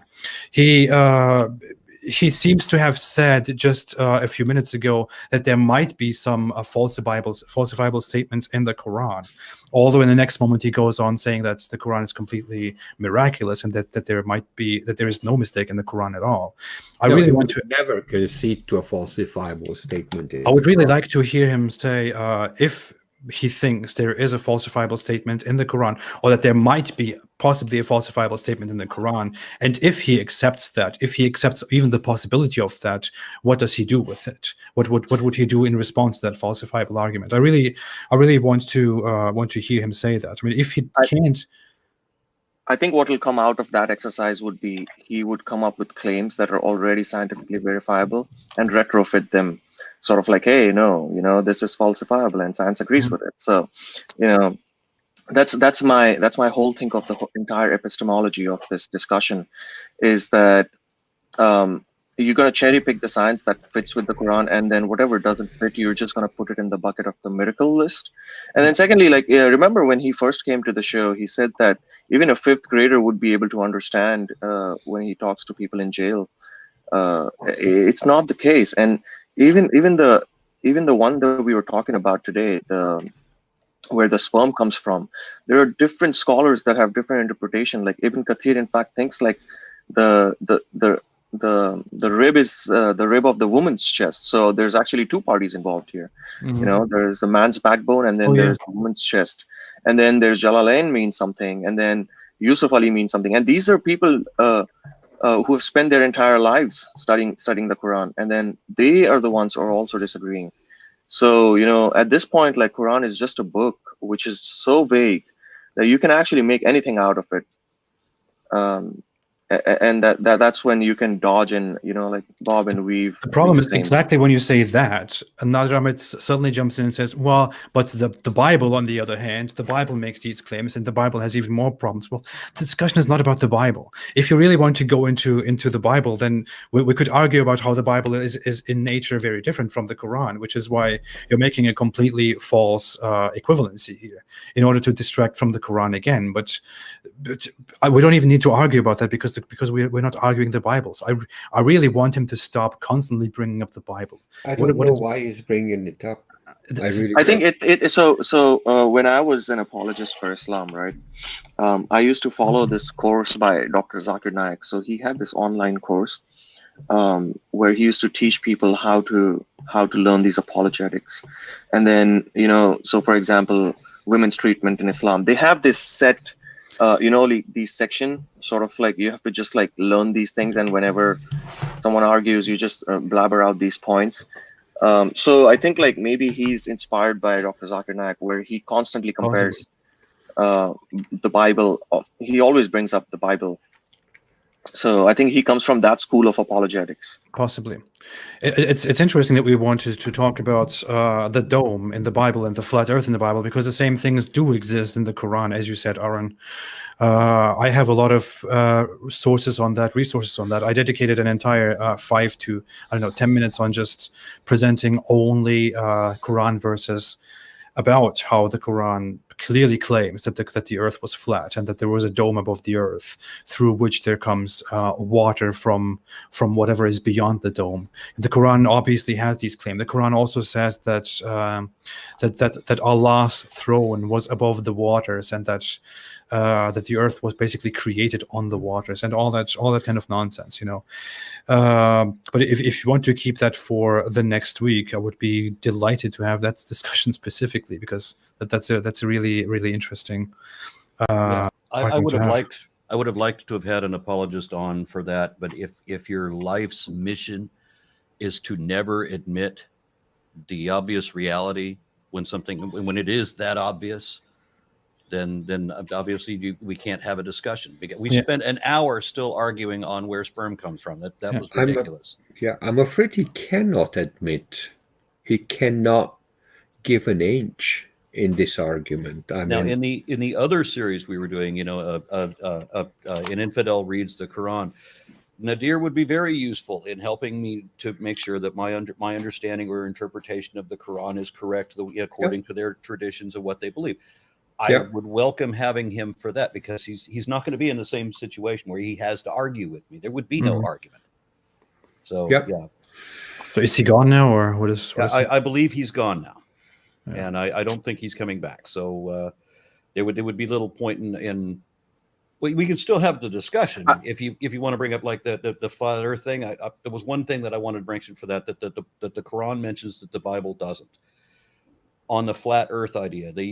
He seems to have said just a few minutes ago that there might be some falsifiable statements in the Quran. Although in the next moment he goes on saying that the Quran is completely miraculous and that there is no mistake in the Quran at all. I really want to never concede to a falsifiable statement. I would really like to hear him say if he thinks there is a falsifiable statement in the Quran, or that there might be possibly a falsifiable statement in the Quran, and if he accepts that, if he accepts even the possibility of that, what does he do with it? What would he do in response to that falsifiable argument? I really want to hear him say that. I mean, if he can't. I think what will come out of that exercise would be he would come up with claims that are already scientifically verifiable and retrofit them, sort of like, hey, no, this is falsifiable and science agrees with it. So, that's my whole thing of the entire epistemology of this discussion, is that you're going to cherry pick the science that fits with the Quran, and then whatever doesn't fit, you're just going to put it in the bucket of the miracle list. And then secondly, remember when he first came to the show, he said that even a fifth grader would be able to understand when he talks to people in jail. It's not the case. And even the one that we were talking about today, where the sperm comes from, there are different scholars that have different interpretation. Like Ibn Kathir, in fact, thinks like the rib is the rib of the woman's chest. So there's actually two parties involved here. There's the man's backbone, and then there's the woman's chest, and then there's Jalalain means something, and then Yusuf Ali means something. And these are people who have spent their entire lives studying the Quran, and then they are the ones who are also disagreeing. So at this point, like, Quran is just a book which is so vague that you can actually make anything out of it. And that's when you can dodge and like bob and weave. The problem is exactly when you say that, Nadir Ahmed suddenly jumps in and says, well, but the Bible, on the other hand, the Bible makes these claims, and the Bible has even more problems. Well, the discussion is not about the Bible. If you really want to go into the Bible, then we could argue about how the Bible is in nature very different from the Quran, which is why you're making a completely false equivalency here in order to distract from the Quran again. But we don't even need to argue about that because we're not arguing the Bibles. I really want him to stop constantly bringing up the Bible. I don't know why he's bringing it up. I think so when I was an apologist for Islam, right, I used to follow this course by Dr. Zakir Naik. So he had this online course where he used to teach people how to learn these apologetics. And then so for example, women's treatment in Islam, they have this set these section, sort of like you have to just like learn these things, and whenever someone argues, you just blabber out these points. So I think like maybe he's inspired by Dr. Zakir Naik, where he constantly compares the Bible. He always brings up the Bible. So I think he comes from that school of apologetics. Possibly. It's interesting that we wanted to talk about the dome in the Bible and the flat earth in the Bible, because the same things do exist in the Quran, as you said, Aaron. I have a lot of resources on that. I dedicated an entire 5 to 10 minutes on just presenting only Quran verses about how the Quran clearly claims that the earth was flat and that there was a dome above the earth through which there comes water from whatever is beyond the dome. The Quran obviously has these claims. The Quran also says that that Allah's throne was above the waters, and that the earth was basically created on the waters, and all that kind of nonsense, But if you want to keep that for the next week, I would be delighted to have that discussion specifically, because that's a really interesting. I would have liked to have had an apologist on for that. But if your life's mission is to never admit the obvious reality when it is that obvious, then obviously we can't have a discussion. We spent an hour still arguing on where sperm comes from. That was ridiculous. I'm afraid he cannot admit. He cannot give an inch in this argument. Now, in the other series we were doing, an infidel reads the Quran. Nadir would be very useful in helping me to make sure that my understanding or interpretation of the Quran is correct according to their traditions of what they believe. I would welcome having him for that, because he's not going to be in the same situation where he has to argue with me. There would be no argument. So yeah. So is he gone now, or what is? I believe he's gone now, and I don't think he's coming back. So there would be little point in. We can still have the discussion if you want to bring up like the flat Earth thing. There was one thing that I wanted to mention for that the Quran mentions that the Bible doesn't. On the flat Earth idea, the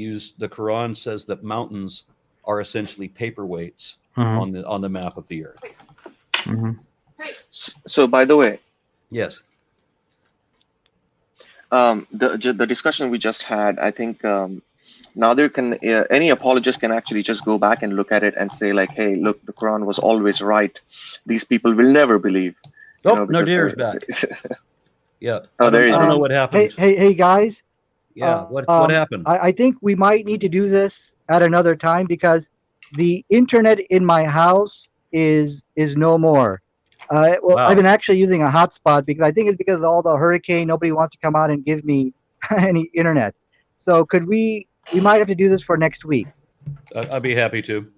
Quran says that mountains are essentially paperweights on the map of the Earth. So, by the way, yes, the discussion we just had, I think now there can any apologist can actually just go back and look at it and say like, hey, look, the Quran was always right. These people will never believe. Nadir's back. Yeah. Oh, there you go. I don't know what happened. Hey, guys. Yeah. What happened? I think we might need to do this at another time, because the internet in my house is no more. Wow. I've been actually using a hotspot, because I think it's because of all the hurricane. Nobody wants to come out and give me any internet. So we might have to do this for next week. I'd be happy to.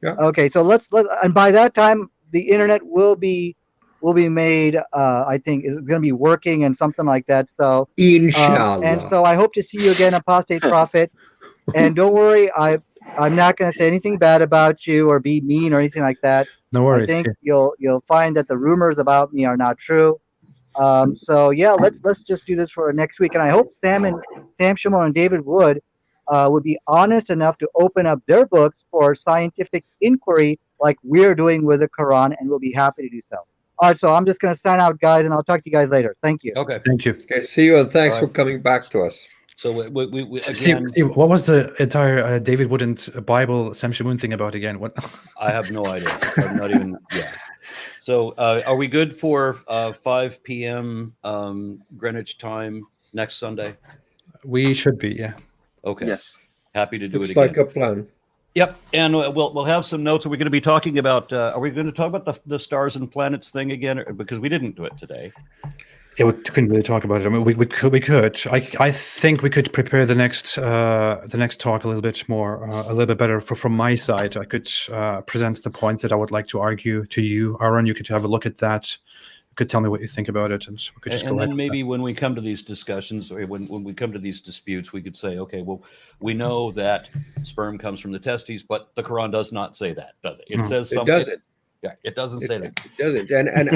Yeah. Okay. So let's and by that time the internet will be made. I think it's going to be working and something like that. So inshallah. And so I hope to see you again, Apostate Prophet. And don't worry, I'm not going to say anything bad about you or be mean or anything like that. No worries. I think you'll find that the rumors about me are not true. So yeah, let's just do this for next week. And I hope Sam Shimon and David Wood would be honest enough to open up their books for scientific inquiry, like we're doing with the Quran, and we'll be happy to do so. All right, so I'm just going to sign out, guys, and I'll talk to you guys later. Thank you. Okay. Thank you. Okay, see you, and thanks for coming back to us. So we again, see, what was the entire David Wood and Bible Sam Shamoon thing about again? What? I have no idea. I'm not even. Yeah. So are we good for 5 p.m. Greenwich time next Sunday? We should be. Yeah. Okay. Yes. Happy to do Looks it again. like a plan. Yep, and we'll have some notes. Are we going to be talking about? Are we going to talk about the stars and planets thing again? Because we didn't do it today. Yeah, we couldn't really talk about it. I mean, we could. I think we could prepare the next talk a little bit more, a little bit better from my side. I could present the points that I would like to argue to you, Aaron. You could have a look at that. You could tell me what you think about it, and we could just go. And ahead then maybe when we come to these discussions, or when we come to these disputes, we could say, okay, well, we know that sperm comes from the testes, but the Quran does not say that, does it? It says something. It doesn't. Yeah, it doesn't say that. It doesn't. And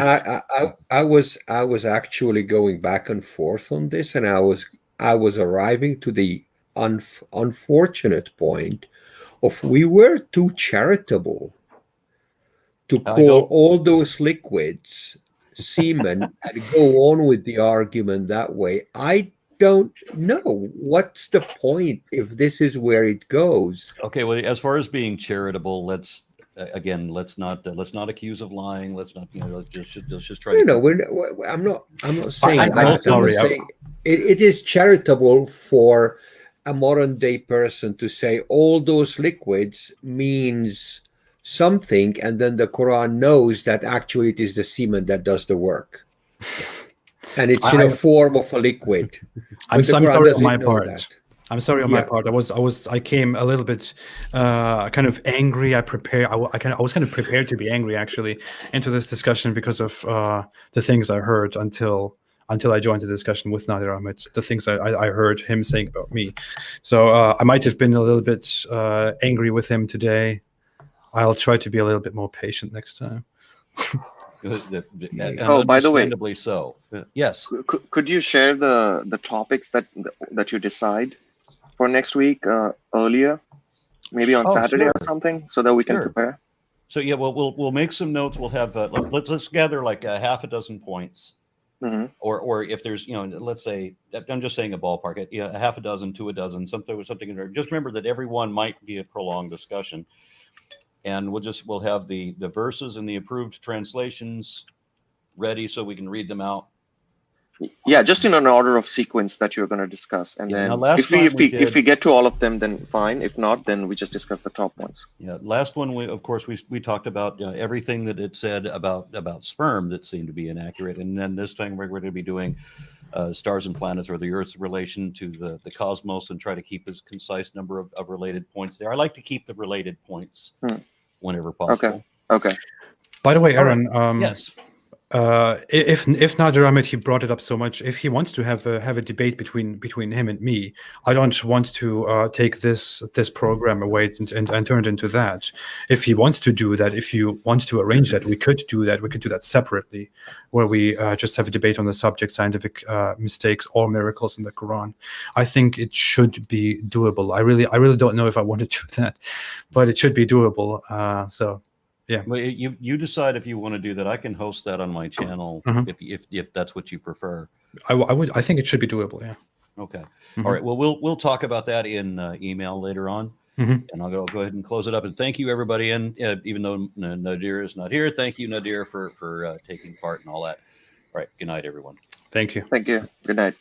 I was actually going back and forth on this, and I was arriving to the unfortunate point of we were too charitable to call all those liquids semen and go on with the argument that way. I don't know what's the point if this is where it goes. Okay, well, as far as being charitable, let's not accuse of lying. Let's not, let's just try. I'm not saying that. I'm sorry. Saying it is charitable for a modern day person to say all those liquids means something, and then the Quran knows that actually it is the semen that does the work, and it's in a form of a liquid. I'm sorry on my part. I'm sorry on my part. I came a little bit kind of angry. I was kind of prepared to be angry actually into this discussion because of the things I heard until I joined the discussion with Nadir Ahmed, the things I heard him saying about me. So I might have been a little bit angry with him today. I'll try to be a little bit more patient next time. Oh, by the way, so yes. Could you share the topics that you decide for next week earlier, maybe on Saturday or something, so that we can prepare? So yeah, we'll make some notes. We'll have let's gather like a half a dozen points, or if there's let's say, I'm just saying a ballpark, a half a dozen to a dozen, something in there. Just remember that every one might be a prolonged discussion, and we'll have the verses and the approved translations ready so we can read them out. Yeah, just in an order of sequence that you're going to discuss, and Yeah, then now last if we time if we we if did- we get to all of them, then fine. If not, then we just discuss the top ones. Yeah, last one of course we talked about everything that it said about sperm that seemed to be inaccurate, and then this time we're going to be doing stars and planets, or the Earth's relation to the cosmos, and try to keep as concise number of related points there. I like to keep the related points whenever possible. Okay. By the way, All right. Aaron, Yes. if Nadir Ahmed, he brought it up so much, if he wants to have a debate between him and me, I don't want to take this program away and turn it into that. If he wants to do that, if you want to arrange that, we could do that. We could do that separately, where we just have a debate on the subject: scientific mistakes or miracles in the Quran. I think it should be doable. I really don't know if I want to do that, but it should be doable. So. Yeah. Well, you decide if you want to do that. I can host that on my channel if that's what you prefer. I think it should be doable. Yeah. Okay. All right. Well, we'll talk about that in email later on, and I'll go ahead and close it up. And thank you, everybody. And even though Nadir is not here, thank you, Nadir, for taking part and all that. All right. Good night, everyone. Thank you. Thank you. Good night.